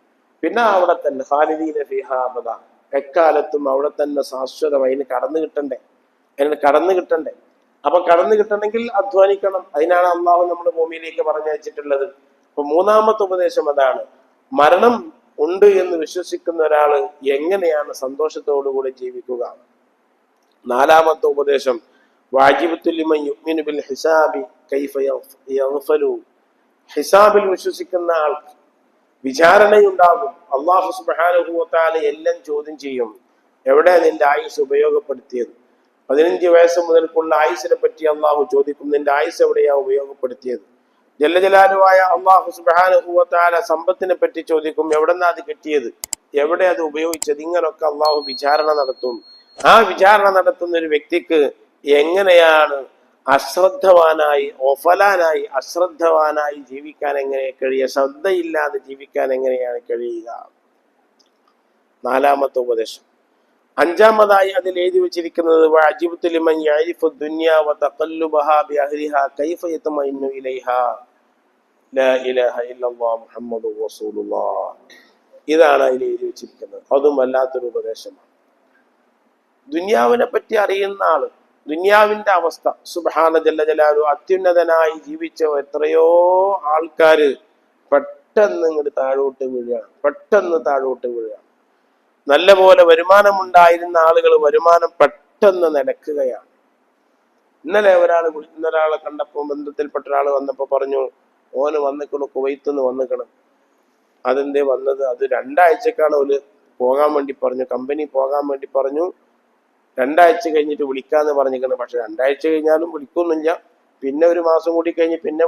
പിന്നെ അവിടെ തന്നെ ഖാലിദീന ഫീഹാ അബദാ, എക്കാലത്തും അവിടെ തന്നെ ശാശ്വതമായി. അതിന് കടന്നു കിട്ടണ്ടേ. അപ്പൊ കടന്നു കിട്ടണമെങ്കിൽ അധ്വാനിക്കണം. അതിനാണ് അള്ളാഹു നമ്മുടെ ഭൂമിയിലേക്ക് പറഞ്ഞയച്ചിട്ടുള്ളത്. അപ്പൊ മൂന്നാമത്തെ ഉപദേശം അതാണ്. മരണം ഉണ്ട് എന്ന് വിശ്വസിക്കുന്ന ഒരാള് എങ്ങനെയാണ് സന്തോഷത്തോടുകൂടി ജീവിക്കുക? നാലാമത്തെ ഉപദേശം, വാജിബത്തുൽ ലിമൻ യുഅ്മിനു ബിൽ ഹിസാബി കൈഫ യഗ്ഫലു. ഹിസാബിൽ വിശ്വസിക്കുന്ന ആൾക്ക് വിചാരണയുണ്ടാകും. അല്ലാഹു സുബ്ഹാനഹു വ തആല എല്ലാം ചോദ്യം ചെയ്യും. എവിടെ നിന്റെ ആയുസ് ഉപയോഗപ്പെടുത്തിയത്? 15 വയസ്സ് മുതൽക്കുള്ള ആയുസിനെ പറ്റി അള്ളാഹു ചോദിക്കും, നിന്റെ ആയുസ് എവിടെയാ ഉപയോഗപ്പെടുത്തിയത്? ജല്ല ജലാലുവായ അള്ളാഹു സുബ്ഹാനഹു വ തആല സമ്പത്തിനെ പറ്റി ചോദിക്കും, എവിടെന്നാ അത് കിട്ടിയത്, എവിടെ അത് ഉപയോഗിച്ചത്? ഇങ്ങനൊക്കെ അള്ളാഹു വിചാരണ നടത്തും. ആ വിചാരണ നടത്തുന്ന ഒരു വ്യക്തിക്ക് എങ്ങനെയാണ് അശ്രദ്ധവാനായി, ഒഫലാനായി, അശ്രദ്ധവാനായി ജീവിക്കാൻ എങ്ങനെ കഴിയുക? ശ്രദ്ധയില്ലാതെ ജീവിക്കാൻ എങ്ങനെയാണ് കഴിയുക? നാലാമത്തെ ഉപദേശം. അഞ്ചാമതായി അതിൽ എഴുതി വെച്ചിരിക്കുന്നത് വഅജിബ്തു ലിമൻ യഅരിഫു ദുനിയ വതഖല്ലുബഹാ ബിഅഹ്ലിഹാ കൈഫ യത്മഇന്നു ഇലൈഹാ ലാ ഇലാഹ ഇല്ലല്ലാഹ് മുഹമ്മദുർ റസൂലുള്ളാഹ്. ഇതാണ് അതിൽ എഴുതി വെച്ചിരിക്കുന്നത്. അതും വല്ലാത്തൊരു ഉപദേശമാണ്. ദുനിയാവിനെ പറ്റി അറിയുന്ന ആള്, ദുനിയാവിന്റെ അവസ്ഥ, സുബ്ഹാന ജല്ല ജലാലു, അത്യുന്നതനായി ജീവിച്ച എത്രയോ ആൾക്കാര് പെട്ടെന്ന് ഇങ്ങോട്ട് താഴോട്ട് വീഴുകയാണ്, പെട്ടെന്ന് താഴോട്ട് വീഴുകയാണ്. നല്ല പോലെ വരുമാനമുണ്ടായിരുന്ന ആളുകൾ വരുമാനം പെട്ടെന്ന് നിലക്കുകയാണ്. ഇന്നൊരാളെ കണ്ടപ്പോൾ ബന്ധത്തിൽപ്പെട്ട ഒരാൾ വന്നപ്പോൾ പറഞ്ഞു, ഓന് വന്നിക്കണം, കുവൈത്തുനിന്ന് വന്നിക്കണം. അതെന്തേ വന്നത്? അത് 2 ആഴ്ചക്കാണ് ഓല് പോകാൻ വേണ്ടി പറഞ്ഞു, കമ്പനി പോകാൻ വേണ്ടി പറഞ്ഞു. 2 ആഴ്ച കഴിഞ്ഞിട്ട് വിളിക്കാന്ന് പറഞ്ഞിരിക്കണം. പക്ഷെ 2 ആഴ്ച കഴിഞ്ഞാലും വിളിക്കൊന്നുമില്ല. പിന്നെ ഒരു മാസം കൂടി കഴിഞ്ഞ് പിന്നെ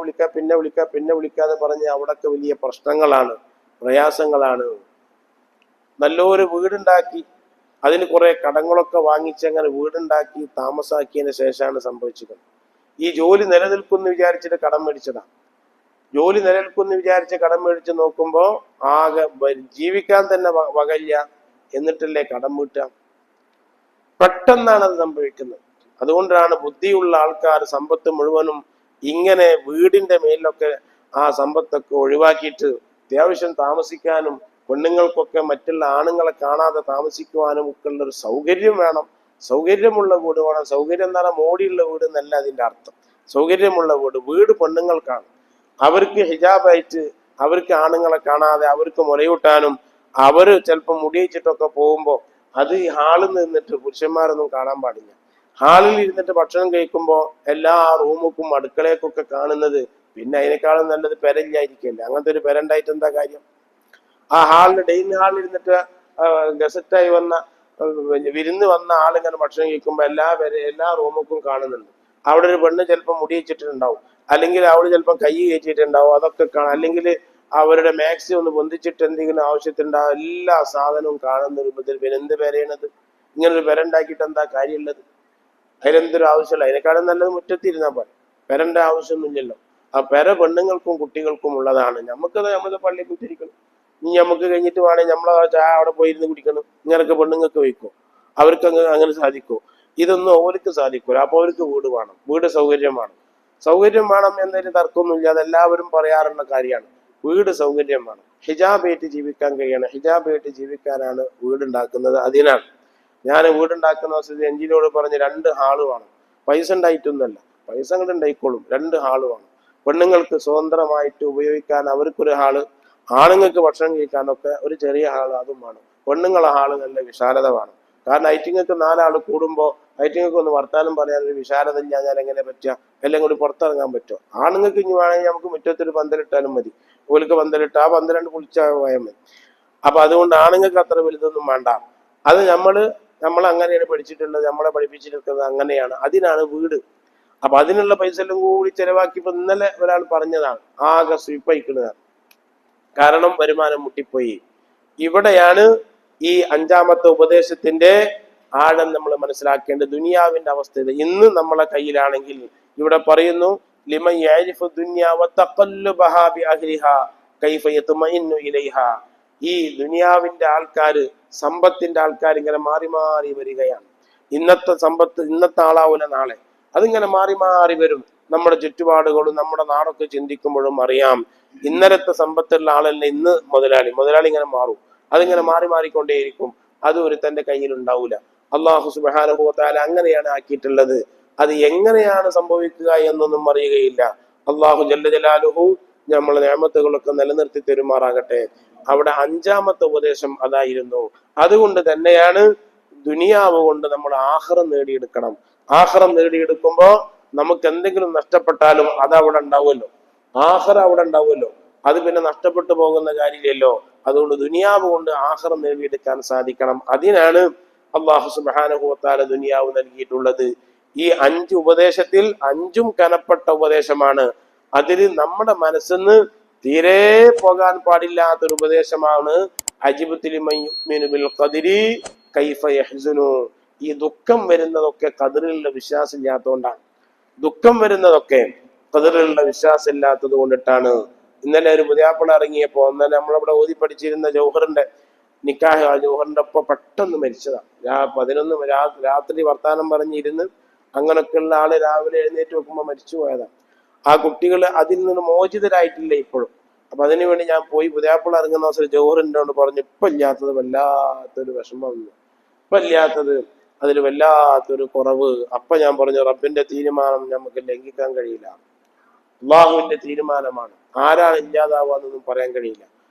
വിളിക്കാതെ പറഞ്ഞ് അവിടൊക്കെ വലിയ പ്രശ്നങ്ങളാണ്, പ്രയാസങ്ങളാണ്. നല്ലൊരു വീടുണ്ടാക്കി അതിന് കുറെ കടങ്ങളൊക്കെ വാങ്ങിച്ച് അങ്ങനെ വീടുണ്ടാക്കി താമസാക്കിയതിന് ശേഷമാണ് സംഭവിച്ചത്. ഈ ജോലി നിലനിൽക്കുമെന്ന് വിചാരിച്ചിട്ട് കടം മേടിച്ചതാണ്. ജോലി നിലനിൽക്കുമെന്ന് വിചാരിച്ച് കടം മേടിച്ച് നോക്കുമ്പോൾ ആകെ ജീവിക്കാൻ തന്നെ വകയില്ല, എന്നിട്ടല്ലേ കടം വീട്ടാം. പെട്ടെന്നാണ് അത് സംഭവിക്കുന്നത്. അതുകൊണ്ടാണ് ബുദ്ധിയുള്ള ആൾക്കാർ സമ്പത്ത് മുഴുവനും ഇങ്ങനെ വീടിന്റെ മേലിലൊക്കെ ആ സമ്പത്തൊക്കെ ഒഴിവാക്കിയിട്ട് അത്യാവശ്യം താമസിക്കാനും പെണ്ണുങ്ങൾക്കൊക്കെ മറ്റുള്ള ആണുങ്ങളെ കാണാതെ താമസിക്കുവാനും ഒക്കെ ഉള്ള ഒരു സൗകര്യം വേണം. സൗകര്യമുള്ള വീട് വേണം. സൗകര്യം എന്ന് പറഞ്ഞാൽ മോടിയുള്ള വീട് എന്നല്ല അതിന്റെ അർത്ഥം. സൗകര്യമുള്ള വീട് പെണ്ണുങ്ങൾക്കാണ്. അവർക്ക് ഹിജാബായിട്ട്, അവർക്ക് ആണുങ്ങളെ കാണാതെ, അവർക്ക് മുലയൂട്ടാനും, അവര് ചിലപ്പോൾ മുടിയിച്ചിട്ടൊക്കെ പോകുമ്പോൾ അത് ഈ ഹാളിൽ നിന്നിട്ട് പുരുഷന്മാരൊന്നും കാണാൻ പാടില്ല. ഹാളിൽ ഇരുന്നിട്ട് ഭക്ഷണം കഴിക്കുമ്പോൾ എല്ലാ റൂമുക്കും അടുക്കളയൊക്കെ കാണുന്നത്, പിന്നെ അതിനേക്കാളും നല്ലത് പെരയില്ലായിരിക്കല്ലേ. അങ്ങനത്തെ ഒരു പെരണ്ടായിട്ട് എന്താ കാര്യം? ആ ഡൈനിങ് ഹാളിൽ ഇരുന്നിട്ട് ഗസറ്റായി വന്ന വിരുന്ന് വന്ന ആളിങ്ങനെ ഭക്ഷണം കഴിക്കുമ്പോൾ എല്ലാ റൂമുക്കും കാണുന്നുണ്ട്. അവിടെ ഒരു പെണ്ണ് ചിലപ്പോൾ മുടി വെച്ചിട്ടുണ്ടാവും, അല്ലെങ്കിൽ അവള് ചിലപ്പോൾ കൈ കയറ്റിയിട്ടുണ്ടാവും, അതൊക്കെ കാണാം. അല്ലെങ്കിൽ അവരുടെ മാക്സി ഒന്ന് പൊന്തിച്ചിട്ട് എന്തെങ്കിലും ആവശ്യത്തിനുണ്ടാവും. എല്ലാ സാധനവും കാണുന്ന രൂപത്തിൽ പിന്നെ എന്ത് പെരയണത്? ഇങ്ങനൊരു പെര ഉണ്ടാക്കിയിട്ട് എന്താ കാര്യമുള്ളത്? അതിലെന്തൊരു ആവശ്യമില്ല. അതിനേക്കാളും നല്ലത് മുറ്റത്തിരുന്നാൽ പോലെ. പെരന്റെ ആവശ്യമൊന്നുമില്ലല്ലോ. ആ പെര പെണ്ണുങ്ങൾക്കും കുട്ടികൾക്കും ഉള്ളതാണ്. നമുക്കത് നമ്മുടെ പള്ളിയിൽ കുത്തിരിക്കണം. ഇനി നമുക്ക് കഴിഞ്ഞിട്ട് വേണമെങ്കിൽ നമ്മളെ ചായ അവിടെ പോയിരുന്ന് കുടിക്കണം. ഇങ്ങനൊക്കെ പെണ്ണുങ്ങൾക്ക് വയ്ക്കും. അവർക്ക് അങ്ങനെ സാധിക്കുമോ? ഇതൊന്നും അവർക്ക് സാധിക്കൂല. അപ്പൊ അവർക്ക് വീട് വേണം, വീട് സൗകര്യം വേണം എന്നൊരു തർക്കമൊന്നുമില്ല. അതെല്ലാവരും പറയാറുള്ള കാര്യമാണ്. വീട് സൗകര്യം വേണം. ഹിജാബായിട്ട് ജീവിക്കാൻ കഴിയണം. ഹിജാബായിട്ട് ജീവിക്കാനാണ് വീടുണ്ടാക്കുന്നത്. അതിനാണ് ഞാൻ വീടുണ്ടാക്കുന്ന സ്ഥിതി എഞ്ചിനോട് പറഞ്ഞ് 2 ഹാള് വേണം. പൈസ ഉണ്ടായിട്ടൊന്നുമല്ല, പൈസ അങ്ങോട്ട് ഉണ്ടായിക്കോളും. 2 ഹാള് വേണം. പെണ്ണുങ്ങൾക്ക് സ്വതന്ത്രമായിട്ട് ഉപയോഗിക്കാൻ അവർക്കൊരു ഹാള്, ആണുങ്ങൾക്ക് ഭക്ഷണം കഴിക്കാനൊക്കെ ഒരു ചെറിയ ഹാള് അതും വേണം. പെണ്ണുങ്ങളെ ഹാള് നല്ല വിശാലത വേണം. കാരണം ഐറ്റിങ്ങൾക്ക് 4 ആള് കൂടുമ്പോൾ ഐറ്റിങ്ങൾക്ക് ഒന്ന് വർത്താനം പറയാനൊരു വിശാലത ഇല്ലാഞ്ഞാൽ എങ്ങനെ പറ്റുക? എല്ലാം കൂടി പുറത്തിറങ്ങാൻ പറ്റുമോ? ആണുങ്ങൾക്ക് ഇനി വേണമെങ്കിൽ നമുക്ക് മുറ്റത്തൊരു പന്തലിട്ടാലും മതി. ഓൽക്ക് പന്തലിട്ട് ആ പന്തലണ്ട് കുളിച്ചാൽ പോയാൽ മതി. അപ്പൊ അതുകൊണ്ട് ആണുങ്ങൾക്ക് അത്ര വലുതൊന്നും വേണ്ട. അത് നമ്മൾ അങ്ങനെയാണ് പഠിച്ചിട്ടുള്ളത്, നമ്മളെ പഠിപ്പിച്ചിരിക്കുന്നത് അങ്ങനെയാണ്. അതിനാണ് വീട്. അപ്പൊ അതിനുള്ള പൈസ എല്ലാം കൂടി ചെലവാക്കിയപ്പോ ഇന്നലെ ഒരാൾ പറഞ്ഞതാണ്, ആകെ സ്വീപ്പയക്കുന്നതാണ്. കാരണം വരുമാനം മുട്ടിപ്പോയി. ഇവിടെയാണ് ഈ 5ാമത്തെ ഉപദേശത്തിന്റെ ആഴം നമ്മൾ മനസ്സിലാക്കേണ്ടത്. ദുനിയാവിന്റെ അവസ്ഥ ഇന്ന് നമ്മളെ കയ്യിലാണെങ്കിൽ ഇവിടെ പറയുന്നു, ലിമൻ യഅരിഫു ദുനിയ വതഖല്ലുബഹാ ബിഅഹ്ലിഹാ കൈഫ യത്മഇന്നു ഇലൈഹാ. ഈ ദുനിയാവിന്റെ ആൾക്കാര്, സമ്പത്തിന്റെ ആൾക്കാർ ഇങ്ങനെ മാറി മാറി വരികയാണ്. ഇന്നത്തെ സമ്പത്ത് ഇന്നത്തെ ആളാവൂല നാളെ, അതിങ്ങനെ മാറി മാറി വരും. നമ്മുടെ ചുറ്റുപാടുകളും നമ്മുടെ നാടൊക്കെ ചിന്തിക്കുമ്പോഴും അറിയാം, ഇന്നലത്തെ സമ്പത്തുള്ള ആളല്ല ഇന്ന് മുതലാളി ഇങ്ങനെ മാറും. അതിങ്ങനെ മാറിക്കൊണ്ടേയിരിക്കും. അത് ഒരുത്തന്റെ കയ്യിൽ ഉണ്ടാവൂല. അല്ലാഹു സുബ്ഹാനഹു വ തആല അങ്ങനെയാണ് ആക്കിയിട്ടുള്ളത്. അത് എങ്ങനെയാണ് സംഭവിക്കുക എന്നൊന്നും അറിയുകയില്ല. അല്ലാഹു ജല്ല ജലാലുഹു നമ്മളെ നിഅമത്തുകളൊക്കെ നിലനിർത്തി തരുമാറാകട്ടെ. അവിടെ 5ാമത്തെ ഉപദേശം അതായിരുന്നു. അതുകൊണ്ട് തന്നെയാണ് ദുനിയാവ് കൊണ്ട് നമ്മൾ ആഖിറത്ത് നേടിയെടുക്കണം. ആഖിറം നേടിയെടുക്കുമ്പോ നമുക്ക് എന്തെങ്കിലും നഷ്ടപ്പെട്ടാലും അത് അവിടെ ഉണ്ടാവുമല്ലോ, ആഖിറ അവിടെ ഉണ്ടാവുമല്ലോ, അത് പിന്നെ നഷ്ടപ്പെട്ടു പോകുന്ന കാര്യമില്ലല്ലോ. അതുകൊണ്ട് ദുനിയാവ് കൊണ്ട് ആഖിറം നേടിയെടുക്കാൻ സാധിക്കണം. അതിനാണ് അല്ലാഹു സുബ്ഹാനഹു വ തആല ദുനിയാവ് നൽകിയിട്ടുള്ളത്. ഈ 5 ഉപദേശത്തിൽ 5ഉം കനപ്പെട്ട ഉപദേശമാണ്. അതിൽ നമ്മുടെ മനസ്സിന്ന് തീരെ പോകാൻ പാടില്ലാത്തൊരു ഉപദേശമാണ് അജിബ്തു ലിമൻ യുഅ്മിനു ബിൽ ഖദരി കൈഫ യഹ്സുനു. ഈ ദുഃഖം വരുന്നതൊക്കെ ഖദറിലുള്ള വിശ്വാസം ഇല്ലാത്തതുകൊണ്ടാണ്. ദുഃഖം വരുന്നതൊക്കെ ഖദറിലുള്ള വിശ്വാസം ഇല്ലാത്തത് കൊണ്ടിട്ടാണ്. ഇന്നലെ ഒരു പുതിയാപ്പിള ഇറങ്ങിയപ്പോ, ഇന്നലെ നമ്മളിവിടെ ഓതി പഠിച്ചിരുന്ന ജൗഹറിന്റെ നിക്കാഹ്, ആ ജൗഹറിന്റെ ഒപ്പം പെട്ടെന്ന് മരിച്ചതാണ്. 11 രാത്രി വർത്താനം പറഞ്ഞിരുന്ന് അങ്ങനൊക്കെയുള്ള ആള് രാവിലെ എഴുന്നേറ്റ് വെക്കുമ്പോൾ മരിച്ചു പോയതാണ്. ആ കുട്ടികൾ അതിൽ നിന്ന് മോചിതരായിട്ടില്ല ഇപ്പോഴും. അപ്പൊ അതിനുവേണ്ടി ഞാൻ പോയി പുതിയാപ്പിള ഇറങ്ങുന്ന ദിവസം ജൗഹറിന്റെ കൊണ്ട് പറഞ്ഞു, ഇപ്പൊ ഇല്ലാത്തത് വല്ലാത്തൊരു വിഷമം, ഇപ്പൊ ഇല്ലാത്തത് അതിൽ വല്ലാത്തൊരു കുറവ്. അപ്പൊ ഞാൻ പറഞ്ഞു, റബ്ബിന്റെ തീരുമാനം നമുക്ക് ലംഘിക്കാൻ കഴിയില്ല, അള്ളാഹുവിന്റെ തീരുമാനമാണ്. ആരാണ് ഇല്ലാതാവാന്നൊന്നും പറയാൻ കഴിയില്ല.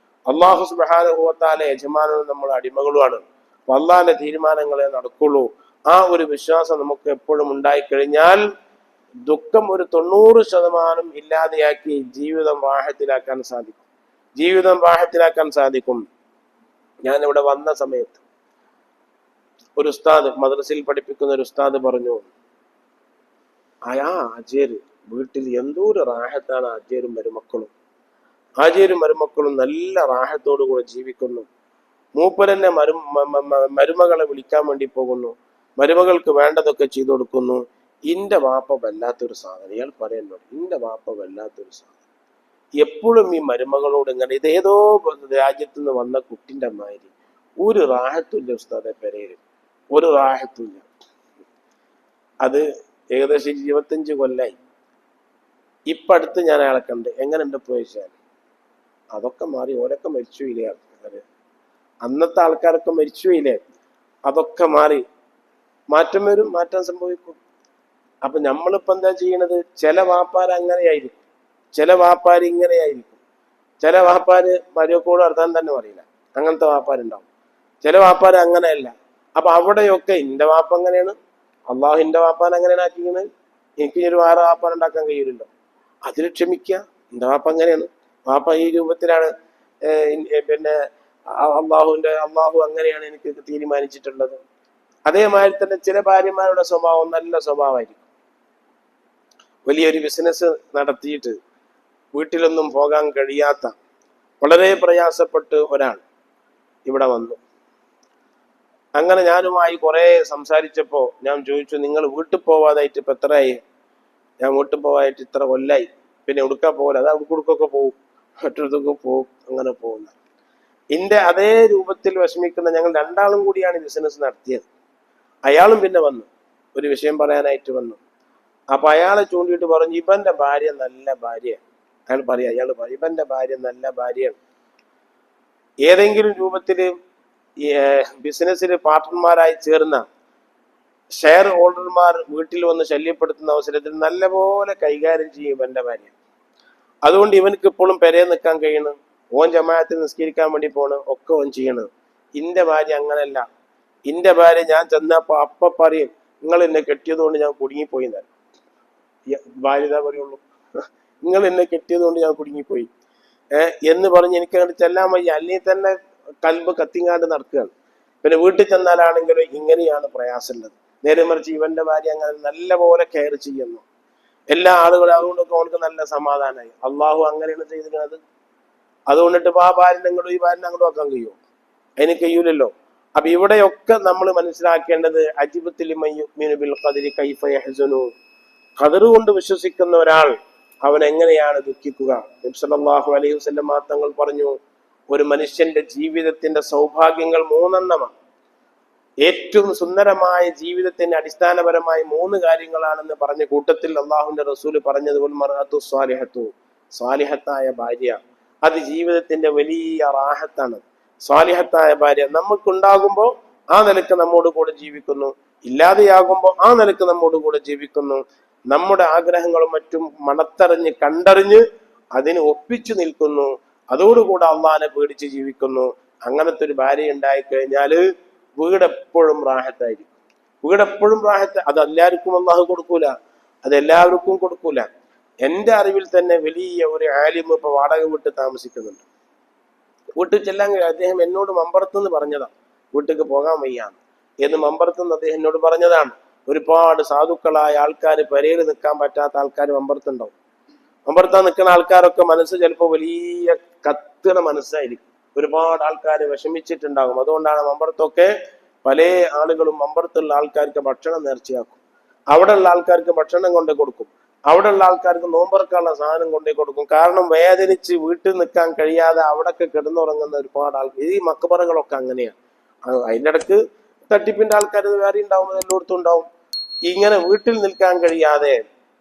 അള്ളാഹു സുബ്ഹാനഹു വ തആല യജമാനനും നമ്മൾ അടിമകളുമാണ്. അപ്പൊ അള്ളാഹിന്റെ തീരുമാനങ്ങളെ നടക്കുള്ളൂ. ആ ഒരു വിശ്വാസം നമുക്ക് എപ്പോഴും ഉണ്ടായിക്കഴിഞ്ഞാൽ ദുഃഖം ഒരു 90% ഇല്ലാതെയാക്കി ജീവിതം റാഹത്തിലാക്കാൻ സാധിക്കും. ജീവിതം റാഹത്തിലാക്കാൻ സാധിക്കും. ഞാൻ ഇവിടെ വന്ന സമയത്ത് ഒരു ഉസ്താദ്, മദ്രസയിൽ പഠിപ്പിക്കുന്ന ഒരു ഉസ്താദ് പറഞ്ഞു, ആജേര് വീട്ടിൽ എന്തോരു റാഹത്താണ്, ആജേരും മരുമക്കളും നല്ല റാഹത്തോടു കൂടെ ജീവിക്കുന്നു. മൂപ്പരെന്നെ മരുമകളെ വിളിക്കാൻ വേണ്ടി പോകുന്നു, മരുമകൾക്ക് വേണ്ടതൊക്കെ ചെയ്തു കൊടുക്കുന്നു. ഇന്റെ വാപ്പ വല്ലാത്തൊരു സാധനം. ഇയാൾ പറയുന്നുണ്ട്, ഇന്റെ വാപ്പ വല്ലാത്തൊരു സാധനം. എപ്പോഴും ഈ മരുമകളോട് ഇങ്ങനെ, ഇതേതോ രാജ്യത്തു നിന്ന് വന്ന കുട്ടിന്റെ മാതിരി, ഒരു റാഹത്തുമില്ല ഉസ്താദെ പെരേര്, ഒരു റാഹത്തുമില്ല. അത് ഏകദേശം 25 കൊല്ലായി. ഇപ്പൊ അടുത്ത് ഞാൻ അയാളെ കണ്ട്, എങ്ങനെയുണ്ട് ചോദിച്ചാൽ, അതൊക്കെ മാറി, ഓരൊക്കെ മരിച്ചുപോയില്ലേ ആൾക്കാര്, അന്നത്തെ ആൾക്കാരൊക്കെ മരിച്ചുപോയില്ലേ, അതൊക്കെ മാറി. മാറ്റം വരും, മാറ്റം സംഭവിക്കും. അപ്പൊ നമ്മളിപ്പോ എന്താ ചെയ്യണത്? ചില വാപ്പാര് അങ്ങനെയായിരിക്കും, ചില വാപ്പാര് ഇങ്ങനെയായിരിക്കും, ചില വാപ്പാര് മരിയക്കോട് നടത്താൻ തന്നെ പറയില്ല, അങ്ങനത്തെ വാപ്പാരുണ്ടാവും. ചില വാപ്പാര് അങ്ങനെയല്ല. അപ്പൊ അവിടെയൊക്കെ ഇന്റെ വാപ്പ അങ്ങനെയാണ്, അള്ളാഹുവിന്റെ വാപ്പാൻ അങ്ങനെയാണ് ആക്കിക്കുന്നത്, എനിക്ക് ഒരു വേറെ വാപ്പാൻ ഉണ്ടാക്കാൻ കഴിയില്ലല്ലോ, അതിൽ ക്ഷമിക്കുക. എന്റെ വാപ്പ അങ്ങനെയാണ്, വാപ്പ ഈ രൂപത്തിലാണ്, പിന്നെ അള്ളാഹു അങ്ങനെയാണ് എനിക്ക് തീരുമാനിച്ചിട്ടുള്ളത്. അതേമാതിരി തന്നെ ചില ഭാര്യമാരുടെ സ്വഭാവം നല്ല സ്വഭാവമായിരിക്കും. വലിയൊരു ബിസിനസ് നടത്തിയിട്ട് വീട്ടിലൊന്നും പോകാൻ കഴിയാത്ത വളരെ പ്രയാസപ്പെട്ട് ഒരാൾ ഇവിടെ വന്നു. അങ്ങനെ ഞാനുമായി കുറെ സംസാരിച്ചപ്പോ ഞാൻ ചോദിച്ചു, നിങ്ങൾ വീട്ടിൽ പോവാതായിട്ട് ഇപ്പൊ എത്രയായി? ഞാൻ വീട്ടിൽ പോവായിട്ട് ഇത്ര കൊല്ലായി. പിന്നെ ഉടുക്കാൻ പോകില്ല, അത് ഉടുക്കൊക്കെ പോകും, മറ്റൊരുത്തൊക്കെ പോകും, അങ്ങനെ പോകുന്ന. ഇന്റെ അതേ രൂപത്തിൽ വിഷമിക്കുന്ന ഞങ്ങൾ രണ്ടാളും കൂടിയാണ് ബിസിനസ് നടത്തിയത്. അയാളും പിന്നെ വന്നു, ഒരു വിഷയം പറയാനായിട്ട് വന്നു. അപ്പൊ അയാളെ ചൂണ്ടിയിട്ട് പറഞ്ഞു, ഇവന്റെ ഭാര്യ നല്ല ഭാര്യയാണ്. അയാൾ പറയാ ഇവന്റെ ഭാര്യ നല്ല ഭാര്യയാണ്. ഏതെങ്കിലും രൂപത്തില് ബിസിനസ്സിൽ പാർട്ട്ണർമാരായി ചേർന്ന ഷെയർ ഹോൾഡർമാർ വീട്ടിൽ വന്ന് ശല്യപ്പെടുത്തുന്ന അവസരത്തിൽ നല്ലപോലെ കൈകാര്യം ചെയ്യും ഇവന്റെ ഭാര്യ. അതുകൊണ്ട് ഇവനക്ക് ഇപ്പോഴും പെരയെ നിൽക്കാൻ കഴിയണം, ഓൻ ജമാഅത്തിൽ നിസ്കരിക്കാൻ വേണ്ടി പോണ്, ഒക്കെ ഓൻ ചെയ്യണം. ഇന്റെ ഭാര്യ അങ്ങനല്ല. ഇന്റെ ഭാര്യ ഞാൻ ചെന്നപ്പോ അപ്പ പറയും, നിങ്ങൾ എന്നെ കെട്ടിയത് കൊണ്ട് ഞാൻ കുടുങ്ങിപ്പോയി. ഭാര്യ ഇതാ പറയുള്ളൂ, നിങ്ങൾ എന്നെ കെട്ടിയത് കൊണ്ട് ഞാൻ കുടുങ്ങിപ്പോയി എന്ന് പറഞ്ഞ് എനിക്ക് അങ്ങോട്ട് ചെല്ലാൻ വയ്യ. അല്ലെങ്കിൽ തന്നെ കൽബ് കത്തിങ്ങാണ്ട് നടക്കുകയാണ്. പിന്നെ വീട്ടിൽ ചെന്നാലാണെങ്കിലും ഇങ്ങനെയാണ് പ്രയാസമുള്ളത്. നേരെ മറിച്ച് ഇവന്റെ ഭാര്യ അങ്ങനെ നല്ല പോലെ കെയർ ചെയ്യുന്നു, എല്ലാ ആളുകളും. അതുകൊണ്ടൊക്കെ അവർക്ക് നല്ല സമാധാനമായി. അള്ളാഹു അങ്ങനെയാണ് ചെയ്തിരുന്നത്. അതുകൊണ്ടിട്ട് ആ ഭാര്യനെ അങ്ങോട്ടും ഈ ഭാര്യനെ അങ്ങോട്ടും വെക്കാൻ കഴിയുമോ? അതിന് കഴിയൂലല്ലോ. അപ്പൊ ഇവിടെയൊക്കെ നമ്മൾ മനസ്സിലാക്കേണ്ടത്, അജിബ്തു ലിമൻ യുഅ്മിനു ബിൽ ഖദരി കൈഫ യഹ്സുനു. ഖദർ കൊണ്ട് വിശ്വസിക്കുന്ന ഒരാൾ അവൻ എങ്ങനെയാണ് ദുഃഖിക്കുക? നബി സല്ലല്ലാഹു അലൈഹി വസല്ലം തങ്ങൾ പറഞ്ഞു, ഒരു മനുഷ്യന്റെ ജീവിതത്തിന്റെ സൗഭാഗ്യങ്ങൾ 3 എണ്ണമാണ്. ഏറ്റവും സുന്ദരമായ ജീവിതത്തിന്റെ അടിസ്ഥാനപരമായി 3 കാര്യങ്ങളാണെന്ന് പറഞ്ഞ കൂട്ടത്തിൽ അള്ളാഹുവിന്റെ റസൂല് പറഞ്ഞത്, മർഅത്തു സ്വാലിഹത്തു, സ്വാലിഹത്തായ ഭാര്യ. അത് ജീവിതത്തിന്റെ വലിയ റാഹത്താണ്. സ്വാലിഹത്തായ ഭാര്യ നമുക്കുണ്ടാകുമ്പോൾ ആ നിലക്ക് നമ്മോട് കൂടെ ജീവിക്കുന്നു, ഇല്ലാതെയാകുമ്പോൾ ആ നിലക്ക് നമ്മോട് കൂടെ ജീവിക്കുന്നു. നമ്മുടെ ആഗ്രഹങ്ങളും മറ്റും മണത്തറിഞ്ഞ് കണ്ടറിഞ്ഞ് അതിന് ഒപ്പിച്ചു നിൽക്കുന്നു. അതോടുകൂടെ അള്ളാഹിനെ പേടിച്ച് ജീവിക്കുന്നു. അങ്ങനത്തെ ഒരു ഭാര്യ ഉണ്ടായിക്കഴിഞ്ഞാല് വീട് എപ്പോഴും റാഹത്തായിരിക്കും. വീടെപ്പോഴും റാഹത്ത്. അത് എല്ലാവർക്കും അള്ളാഹു കൊടുക്കൂല, അതെല്ലാവർക്കും കൊടുക്കൂല. എൻ്റെ അറിവിൽ തന്നെ വലിയ ഒരു ആലിം ഇപ്പൊ വാടക വീട്ടിൽ താമസിക്കുന്നുണ്ട്. വീട്ടിൽ ചെല്ലാൻ അദ്ദേഹം എന്നോട് മമ്പറത്തുനിന്ന് പറഞ്ഞതാണ്, വീട്ടിലേക്ക് പോകാൻ വയ്യാന്ന് എന്ന് മമ്പറത്തുനിന്ന് അദ്ദേഹം എന്നോട് പറഞ്ഞതാണ്. ഒരുപാട് സാധുക്കളായ ആൾക്കാർ, പെരയിൽ നിൽക്കാൻ പറ്റാത്ത ആൾക്കാർ മമ്പറത്തുണ്ടാവും. മമ്പറത്താൻ നിൽക്കുന്ന ആൾക്കാരൊക്കെ മനസ്സ് ചിലപ്പോൾ വലിയ കത്തുന്ന മനസ്സായിരിക്കും. ഒരുപാട് ആൾക്കാർ വിഷമിച്ചിട്ടുണ്ടാകും. അതുകൊണ്ടാണ് മമ്പറത്തൊക്കെ പല ആളുകളും മമ്പറത്തുള്ള ആൾക്കാർക്ക് ഭക്ഷണം നേർച്ചയാക്കും. അവിടെയുള്ള ആൾക്കാർക്ക് ഭക്ഷണം കൊണ്ടു കൊടുക്കും. അവിടെയുള്ള ആൾക്കാർക്ക് നോമ്പറക്കാനുള്ള സാധനം കൊണ്ടേ കൊടുക്കും. കാരണം വേദനിച്ച് വീട്ടിൽ നിൽക്കാൻ കഴിയാതെ അവിടൊക്കെ കിടന്നുറങ്ങുന്ന ഒരുപാട് ആൾക്കാർ. ഈ മക്ബറകളൊക്കെ അങ്ങനെയാണ്. അതിൻ്റെ ഇടക്ക് തട്ടിപ്പിന്റെ ആൾക്കാർ വേറെ ഉണ്ടാവും, എല്ലായിടത്തും ഉണ്ടാവും. ഇങ്ങനെ വീട്ടിൽ നിൽക്കാൻ കഴിയാതെ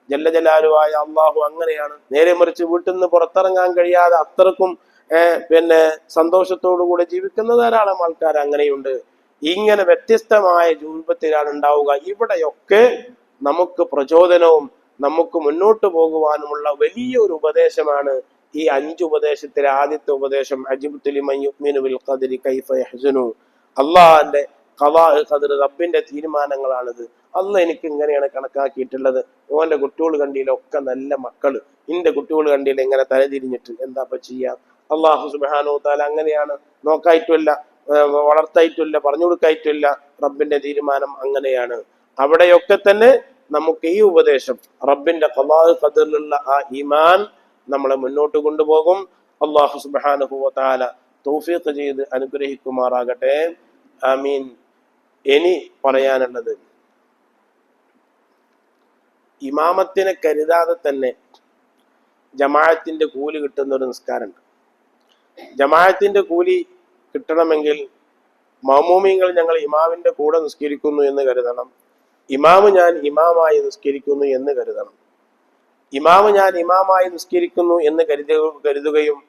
ജല്ല ജലാലുവായ അള്ളാഹു അങ്ങനെയാണ്. നേരെ മറിച്ച് വീട്ടിൽ നിന്ന് പുറത്തിറങ്ങാൻ കഴിയാതെ അത്രക്കും സന്തോഷത്തോടു കൂടെ ജീവിക്കുന്ന ധാരാളം ആൾക്കാർ അങ്ങനെയുണ്ട്. ഇങ്ങനെ വ്യത്യസ്തമായ രൂപത്തിലാണ് ഉണ്ടാവുക. ഇവിടെയൊക്കെ നമുക്ക് പ്രചോദനവും നമുക്ക് മുന്നോട്ട് പോകുവാനുമുള്ള വലിയൊരു ഉപദേശമാണ് ഈ 5 ഉപദേശത്തിലെ ആദ്യത്തെ ഉപദേശം. അജിബ്തു ലിമൻ യുഅ്മിനു ബിൽ ഖദരി കൈഫ യഹ്സുനു. അള്ളാഹിന്റെ ഖദാ ഖദർ, റബ്ബിന്റെ തീരുമാനങ്ങളാണിത്. അള്ളാഹ് എനിക്ക് ഇങ്ങനെയാണ് കണക്കാക്കിയിട്ടുള്ളത്. ഓന്റെ കുട്ടികൾ കണ്ടിയിലൊക്കെ നല്ല മക്കള്, ഇന്റെ കുട്ടികൾ കണ്ടിയിൽ ഇങ്ങനെ തലതിരിഞ്ഞിട്ട് എന്താ ചെയ്യാ? അള്ളാഹു സുബ്ഹാനഹു വ തആല അങ്ങനെയാണ്. നോക്കായിട്ടില്ല, വളർത്തായിട്ടില്ല, പറഞ്ഞു കൊടുക്കായിട്ടില്ല. റബ്ബിന്റെ തീരുമാനം അങ്ങനെയാണ്. അവിടെയൊക്കെ തന്നെ നമുക്ക് ഈ ഉപദേശം, റബ്ബിന്റെ ഖദാ ഖദറിലുള്ള ആ ഈമാൻ നമ്മളെ മുന്നോട്ട് കൊണ്ടുപോകും. അള്ളാഹു സുബ്ഹാനഹു വ തആല തൗഫീഖ് ചെയ്ത് അനുഗ്രഹിക്കുമാറാകട്ടെ. ആമീൻ. ഇനി പറയാനുള്ളത്, ഇമാമത്തിനെ കരുതാതെ തന്നെ ജമാഅത്തിന്റെ കൂലി കിട്ടുന്ന ഒരു നിസ്കാരമുണ്ട്. ജമാഅത്തിന്റെ കൂലി കിട്ടണമെങ്കിൽ മഅ്മൂമീങ്ങൾ ഞങ്ങൾ ഇമാമിന്റെ കൂടെ നിസ്കരിക്കുന്നു എന്ന് കരുതണം. ഇമാമ് ഞാൻ ഇമാമായി നിസ്കരിക്കുന്നു എന്ന് കരുതണം. ഇമാമ് ഞാൻ ഇമാമായി നിസ്കരിക്കുന്നു എന്ന് കരുതുകയും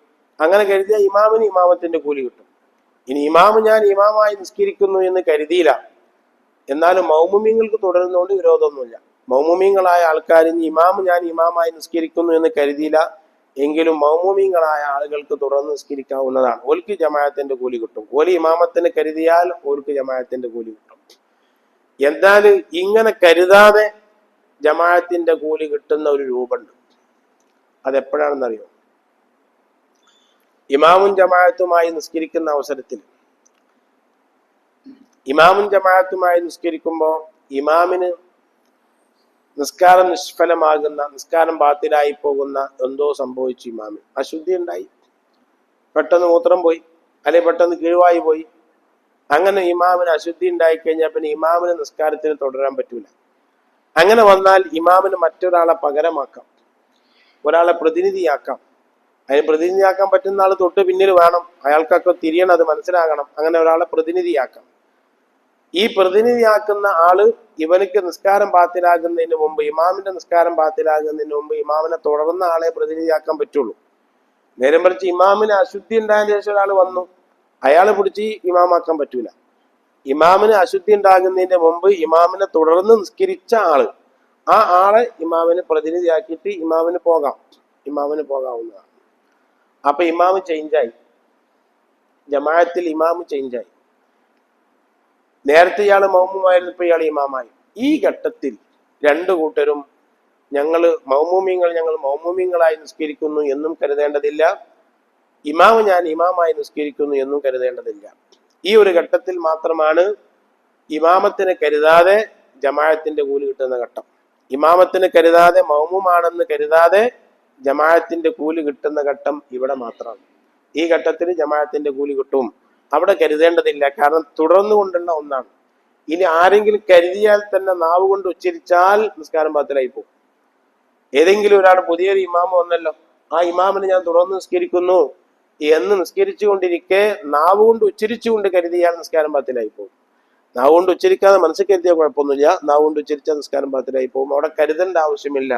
അങ്ങനെ കരുതിയ ഇമാമിന് ഇമാമത്തിന്റെ കൂലി കിട്ടും. ഇനി ഇമാമ് ഞാൻ ഇമാമായി നിസ്കരിക്കുന്നു എന്ന് കരുതിയില്ല, എന്നാലും മൗമുമീങ്ങൾക്ക് തുടരുന്നതുകൊണ്ട് വിരോധമൊന്നുമില്ല. മൗമുമീങ്ങളായ ആൾക്കാർ ഇമാമ് ഞാൻ ഇമാമായി നിസ്കരിക്കുന്നു എന്ന് കരുതിയില്ല എങ്കിലും മൗമുമീങ്ങളായ ആളുകൾക്ക് തുടർന്ന് നിസ്കരിക്കാവുന്നതാണ്. ഓൽക്ക് ജമാഅത്തിന്റെ കൂലി കിട്ടും. ഓല് ഇമാമത്തിന് കരുതിയാൽ ഓൽക്ക് ജമാഅത്തിന്റെ കൂലി കിട്ടും. എന്നാൽ ഇങ്ങനെ കരുതാതെ ജമാഅത്തിന്റെ കൂലി കിട്ടുന്ന ഒരു രൂപമുണ്ട്. അതെപ്പോഴാണെന്നറിയോ? ഇമാമും ജമാഅത്തുമായി നിസ്കരിക്കുന്ന അവസരത്തിൽ, ഇമാമും ജമാഅത്തുമായി നിസ്കരിക്കുമ്പോൾ ഇമാമിന് നിസ്കാരം നിഷ്ഫലമാകുന്ന, നിസ്കാരം ബാത്തിലായി പോകുന്ന എന്തോ സംഭവിച്ചു. ഇമാമിന് അശുദ്ധി ഉണ്ടായി, പെട്ടെന്ന് മൂത്രം പോയി, അല്ലെങ്കിൽ പെട്ടെന്ന് കീഴ്വായി പോയി. അങ്ങനെ ഇമാമിന് അശുദ്ധി ഉണ്ടായി കഴിഞ്ഞാൽ പിന്നെ ഇമാമിന് നിസ്കാരത്തിന് തുടരാൻ പറ്റൂല. അങ്ങനെ വന്നാൽ ഇമാമിന് മറ്റൊരാളെ പകരമാക്കാം, ഒരാളെ പ്രതിനിധിയാക്കാം. അതിന് പ്രതിനിധിയാക്കാൻ പറ്റുന്ന ആൾ തൊട്ട് പിന്നിൽ വേണം, അയാൾക്കൊക്കെ തിരിയണം, അത് മനസ്സിലാകണം. അങ്ങനെ ഒരാളെ പ്രതിനിധിയാക്കാം. ഈ പ്രതിനിധിയാക്കുന്ന ആള് ഇവനക്ക് നിസ്കാരം ബാത്തിലാകുന്നതിന് മുമ്പ്, ഇമാമിന്റെ നിസ്കാരം ബാത്തിലാകുന്നതിന് മുമ്പ് ഇമാമിനെ തുടർന്ന ആളെ പ്രതിനിധിയാക്കാൻ പറ്റുള്ളൂ. നേരെ മറിച്ച് ഇമാമിന് അശുദ്ധി ഉണ്ടായതിനു ശേഷം ഒരാൾ വന്നു, അയാളെ പിടിച്ച് ഇമാമാക്കാൻ പറ്റൂല. ഇമാമിന് അശുദ്ധി ഉണ്ടാകുന്നതിന്റെ മുമ്പ് ഇമാമിനെ തുടർന്ന് നിസ്കരിച്ച ആള്, ആ ആളെ ഇമാമിനെ പ്രതിനിധിയാക്കിയിട്ട് ഇമാമിന് പോകാവുന്നതാണ്. അപ്പൊ ഇമാമ് ചേഞ്ചായി, ജമാഅത്തിൽ ഇമാമ് ചേഞ്ചായി. നേരത്തെ ഇയാള് മൗമുമായിരുന്നു, ഇപ്പൊ ഇയാൾ ഇമാമായി. ഈ ഘട്ടത്തിൽ രണ്ടു കൂട്ടരും ഞങ്ങൾ മൗമുമീങ്ങളായി നിസ്കരിക്കുന്നു എന്നും കരുതേണ്ടതില്ല, ഇമാമ് ഞാൻ ഇമാമായി നിസ്കരിക്കുന്നു എന്നും കരുതേണ്ടതില്ല. ഈ ഒരു ഘട്ടത്തിൽ മാത്രമാണ് ഇമാമത്തിനെ കരുതാതെ ജമാഅത്തിന്റെ കൂലി കിട്ടുന്ന ഘട്ടം. ഇമാമത്തിനെ കരുതാതെ, മൗമുമാണെന്ന് കരുതാതെ ജമാഅത്തിന്റെ കൂലി കിട്ടുന്ന ഘട്ടം ഇവിടെ മാത്രമാണ്. ഈ ഘട്ടത്തിൽ ജമാഅത്തിന്റെ കൂലി കിട്ടും, അവിടെ കരുതേണ്ടതില്ല. കാരണം തുടർന്നു കൊണ്ടുള്ള ഒന്നാണ്. ഇനി ആരെങ്കിലും കരുതിയാൽ തന്നെ നാവ് കൊണ്ട് ഉച്ചരിച്ചാൽ നിസ്കാരം ബാത്തിലായി പോകും. ഏതെങ്കിലും ഒരാൾ പുതിയൊരു ഇമാമ് വന്നല്ലോ, ആ ഇമാമിനെ ഞാൻ തുടർന്ന് നിസ്കരിക്കുന്നു എന്ന് നിസ്കരിച്ചു കൊണ്ടിരിക്കെ നാവ് കൊണ്ട് ഉച്ചരിച്ചുകൊണ്ട് കരുതിയാൽ നിസ്കാരം ബാത്തിലായി പോകും. നാവ് കൊണ്ട് ഉച്ചരിക്കാതെ മനസ്സിൽ കരുതിയാൽ കുഴപ്പമൊന്നുമില്ല, നാവ് കൊണ്ട് ഉച്ചരിച്ചാൽ നിസ്കാരം ബാത്തിലായി പോകും. അവിടെ കരുതേണ്ട ആവശ്യമില്ല.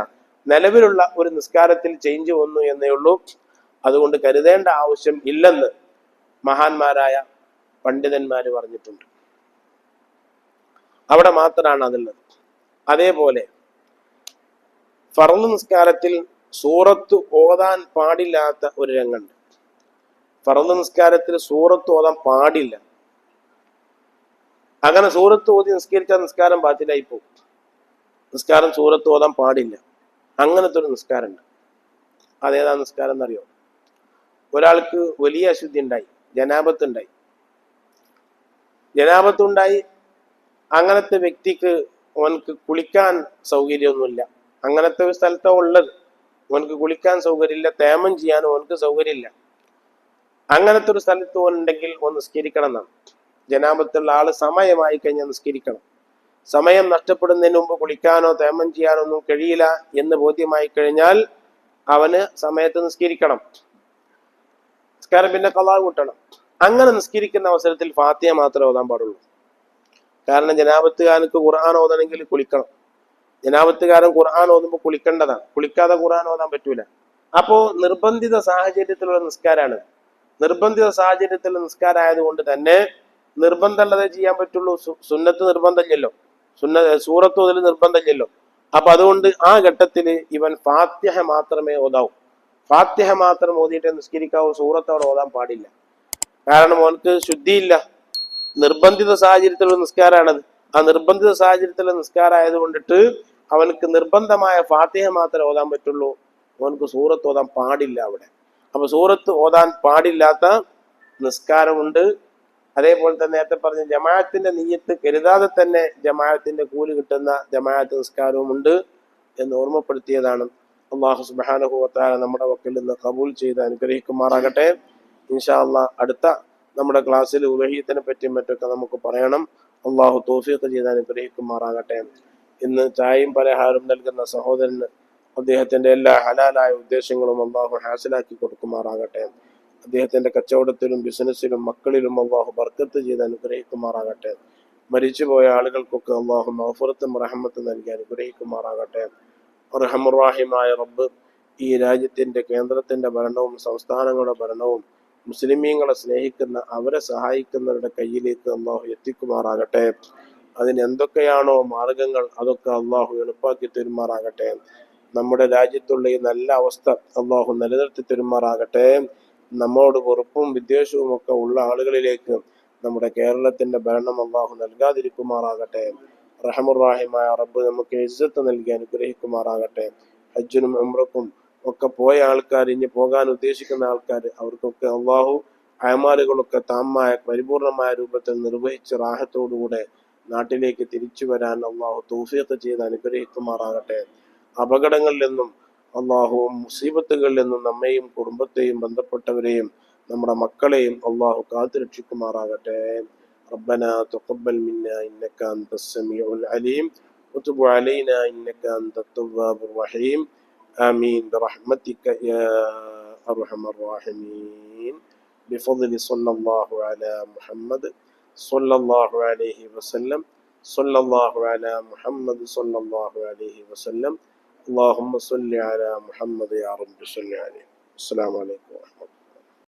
നിലവിലുള്ള ഒരു നിസ്കാരത്തിൽ ചേഞ്ച് വന്നു എന്നേ ഉള്ളൂ. അതുകൊണ്ട് കരുതേണ്ട ആവശ്യം ഇല്ലെന്ന് മഹാന്മാരായ പണ്ഡിതന്മാര് പറഞ്ഞിട്ടുണ്ട്. അവിടെ മാത്രമാണ് അതുള്ളത്. അതേപോലെ ഫർള് നിസ്കാരത്തിൽ സൂറത്ത് ഓതാൻ പാടില്ലാത്ത ഒരു രംഗമുണ്ട്. ഫർള് നിസ്കാരത്തിൽ സൂറത്ത് ഓതാൻ പാടില്ല. അങ്ങനെ സൂറത്ത് ഓതി നിസ്കരിച്ചാൽ നിസ്കാരം ബാത്തിലായി പോകും. നിസ്കാരം സൂറത്ത് ഓതാൻ പാടില്ല. അങ്ങനത്തെ ഒരു നിസ്കാരമുണ്ട്. അതേതാ നിസ്കാരം എന്നറിയോ? ഒരാൾക്ക് വലിയ അശുദ്ധി ഉണ്ടായി, ജനാപത്തുണ്ടായി. അങ്ങനത്തെ വ്യക്തിക്ക് അവനക്ക് കുളിക്കാൻ സൗകര്യമൊന്നുമില്ല. അങ്ങനത്തെ ഒരു സ്ഥലത്തോ ഉള്ളത്, അവനക്ക് കുളിക്കാൻ സൗകര്യമില്ല, തേമം ചെയ്യാനും അവനക്ക് സൗകര്യമില്ല. അങ്ങനത്തെ ഒരു സ്ഥലത്ത് ഓനുണ്ടെങ്കിൽ ഒന്ന് നിസ്കരിക്കണം എന്നാണ്. ജനാപത്തുള്ള ആള് സമയമായി കഴിഞ്ഞാൽ നിസ്കരിക്കണം. സമയം നഷ്ടപ്പെടുന്നതിന് മുമ്പ് കുളിക്കാനോ തേമം ചെയ്യാനോ ഒന്നും കഴിയില്ല എന്ന് ബോധ്യമായി കഴിഞ്ഞാൽ അവന് സമയത്ത് നിസ്കരിക്കണം. നിസ്കാരം പിന്നെ ഖളാ കൂട്ടണം. അങ്ങനെ നിസ്കരിക്കുന്ന അവസരത്തിൽ ഫാത്തിഹ മാത്രമേ ഓതാൻ പാടുള്ളൂ. കാരണം ജനാപത്തുകാരനക്ക് ഖുർആൻ ഓതണമെങ്കിൽ കുളിക്കണം. ജനാപത്തുകാരൻ ഖുർആൻ ഓതുമ്പോൾ കുളിക്കേണ്ടതാണ്. കുളിക്കാതെ ഖുർആൻ ഓതാൻ പറ്റൂല. അപ്പോ നിർബന്ധിത സാഹചര്യത്തിലുള്ള നിസ്കാരമാണ്. നിർബന്ധിത സാഹചര്യത്തിലുള്ള നിസ്കാരമായതുകൊണ്ട് തന്നെ നിർബന്ധമുള്ളതേ ചെയ്യാൻ പറ്റുള്ളൂ. സുന്നത്ത് നിർബന്ധമില്ലല്ലോ, സൂറത്ത് ഓതൽ നിർബന്ധമില്ലല്ലോ. അപ്പൊ അതുകൊണ്ട് ആ ഘട്ടത്തിൽ ഇവൻ ഫാത്തിഹ മാത്രമേ ഓതാവൂ. ഫാത്തിഹ മാത്രം ഓതിയിട്ട് നിസ്കരിക്കാവൂ. സൂറത്തോടെ ഓതാൻ പാടില്ല. കാരണം അവനക്ക് ശുദ്ധിയില്ല. നിർബന്ധിത സാഹചര്യത്തിലുള്ള നിസ്കാരമാണത്. ആ നിർബന്ധിത സാഹചര്യത്തിലുള്ള നിസ്കാരമായത് കൊണ്ടിട്ട് അവനക്ക് നിർബന്ധമായ ഫാത്തിഹ മാത്രമേ ഓതാൻ പറ്റുള്ളൂ. അവനക്ക് സൂറത്ത് ഓതാൻ പാടില്ല അവിടെ. അപ്പൊ സൂറത്ത് ഓതാൻ പാടില്ലാത്ത നിസ്കാരമുണ്ട്. അതേപോലെ തന്നെ നേരത്തെ പറഞ്ഞ ജമാഅത്തിന്റെ നിയ്യത്ത് കരുതാതെ തന്നെ ജമാഅത്തിന്റെ കൂലി കിട്ടുന്ന ജമാഅത്ത് നിസ്കാരവുമുണ്ട് എന്ന് ഓർമ്മപ്പെടുത്തിയതാണ്. അല്ലാഹു സുബ്ഹാനഹു വ തആല നമ്മുടെ വക്കിൽ നിന്ന് കബൂൽ ചെയ്ത് അനുഗ്രഹിക്കുമാറാകട്ടെ. ഇൻഷാ അല്ലാഹ് അടുത്ത നമ്മുടെ ക്ലാസ്സിൽ ഉലഹിയത്തിനെ പറ്റിയും മറ്റൊക്കെ നമുക്ക് പറയണം. അള്ളാഹു തൗഫീഖ് ചെയ്ത് അനുഗ്രഹിക്കുമാറാകട്ടെ. ഇന്ന് ചായയും പലഹാരം നൽകുന്ന സഹോദരന് അദ്ദേഹത്തിന്റെ എല്ലാ ഹലാലായ ഉദ്ദേശങ്ങളും അള്ളാഹു ഹാസിലാക്കി കൊടുക്കുമാറാകട്ടെ. അദ്ദേഹത്തിന്റെ കച്ചവടത്തിലും ബിസിനസ്സിലും മക്കളിലും അള്ളാഹു ബർക്കത്ത് ചെയ്ത് അനുഗ്രഹിക്കുമാറാകട്ടെ. മരിച്ചുപോയ ആളുകൾക്കൊക്കെ അള്ളാഹു മഗ്ഫിറത്തും റഹ്മത്തും നൽകി അനുഗ്രഹിക്കുമാറാകട്ടെ. റഹ്മുറാഹിമായ റബ്ബ് ഈ രാജ്യത്തിന്റെ കേന്ദ്രത്തിന്റെ ഭരണവും സംസ്ഥാനങ്ങളുടെ ഭരണവും മുസ്ലിമീങ്ങളെ സ്നേഹിക്കുന്ന അവരെ സഹായിക്കുന്നവരുടെ കയ്യിലേക്ക് അള്ളാഹു എത്തിക്കുമാറാകട്ടെ. അതിന് എന്തൊക്കെയാണോ മാർഗങ്ങൾ അതൊക്കെ അള്ളാഹു എളുപ്പാക്കി തരുമാറാകട്ടെ. നമ്മുടെ രാജ്യത്തുള്ള ഈ നല്ല അവസ്ഥ അള്ളാഹു നിലനിർത്തി തരുമാറാകട്ടെ. നമ്മോട് വെറുപ്പും വിദ്വേഷവും ഒക്കെ ഉള്ള ആളുകളിലേക്ക് നമ്മുടെ കേരളത്തിന്റെ ഭരണം അള്ളാഹു നൽകാതിരിക്കുമാറാകട്ടെ. റഹ്മുറാഹിമായ റബ്ബ് നമുക്ക് ഇസ്സത്ത് നൽകി അനുഗ്രഹിക്കുമാറാകട്ടെ. ഹജ്ജിനും ഉംറക്കും ഒക്കെ പോയ ആൾക്കാർ, ഇനി പോകാൻ ഉദ്ദേശിക്കുന്ന ആൾക്കാർ, അവർക്കൊക്കെ അള്ളാഹു അമാലുകളൊക്കെ താമായ പരിപൂർണമായ രൂപത്തിൽ നിർവഹിച്ച് റാഹത്തോടുകൂടെ നാട്ടിലേക്ക് തിരിച്ചു വരാൻ അള്ളാഹു തൗഫീഖ് ചെയ്ത് അനുഗ്രഹിക്കുമാറാകട്ടെ. അപകടങ്ങളിൽ നിന്നും അള്ളാഹു മുസീബത്തുകളിൽ നിന്നും നമ്മെയും കുടുംബത്തെയും ബന്ധപ്പെട്ടവരെയും നമ്മുടെ മക്കളെയും അള്ളാഹു കാത്തുരക്ഷിക്കുമാറാകട്ടെ. ربنا تقبل منا إنك أنت السميع العليم وتب علينا إنك أنت التواب الرحيم آمين برحمتك يا أرحم الراحمين. بفضل صلى الله على محمد صلى الله عليه وسلم صلى الله على محمد صلى الله عليه وسلم اللهم صل على محمد يا رب صل عليه. السلام عليكم ورحمة الله.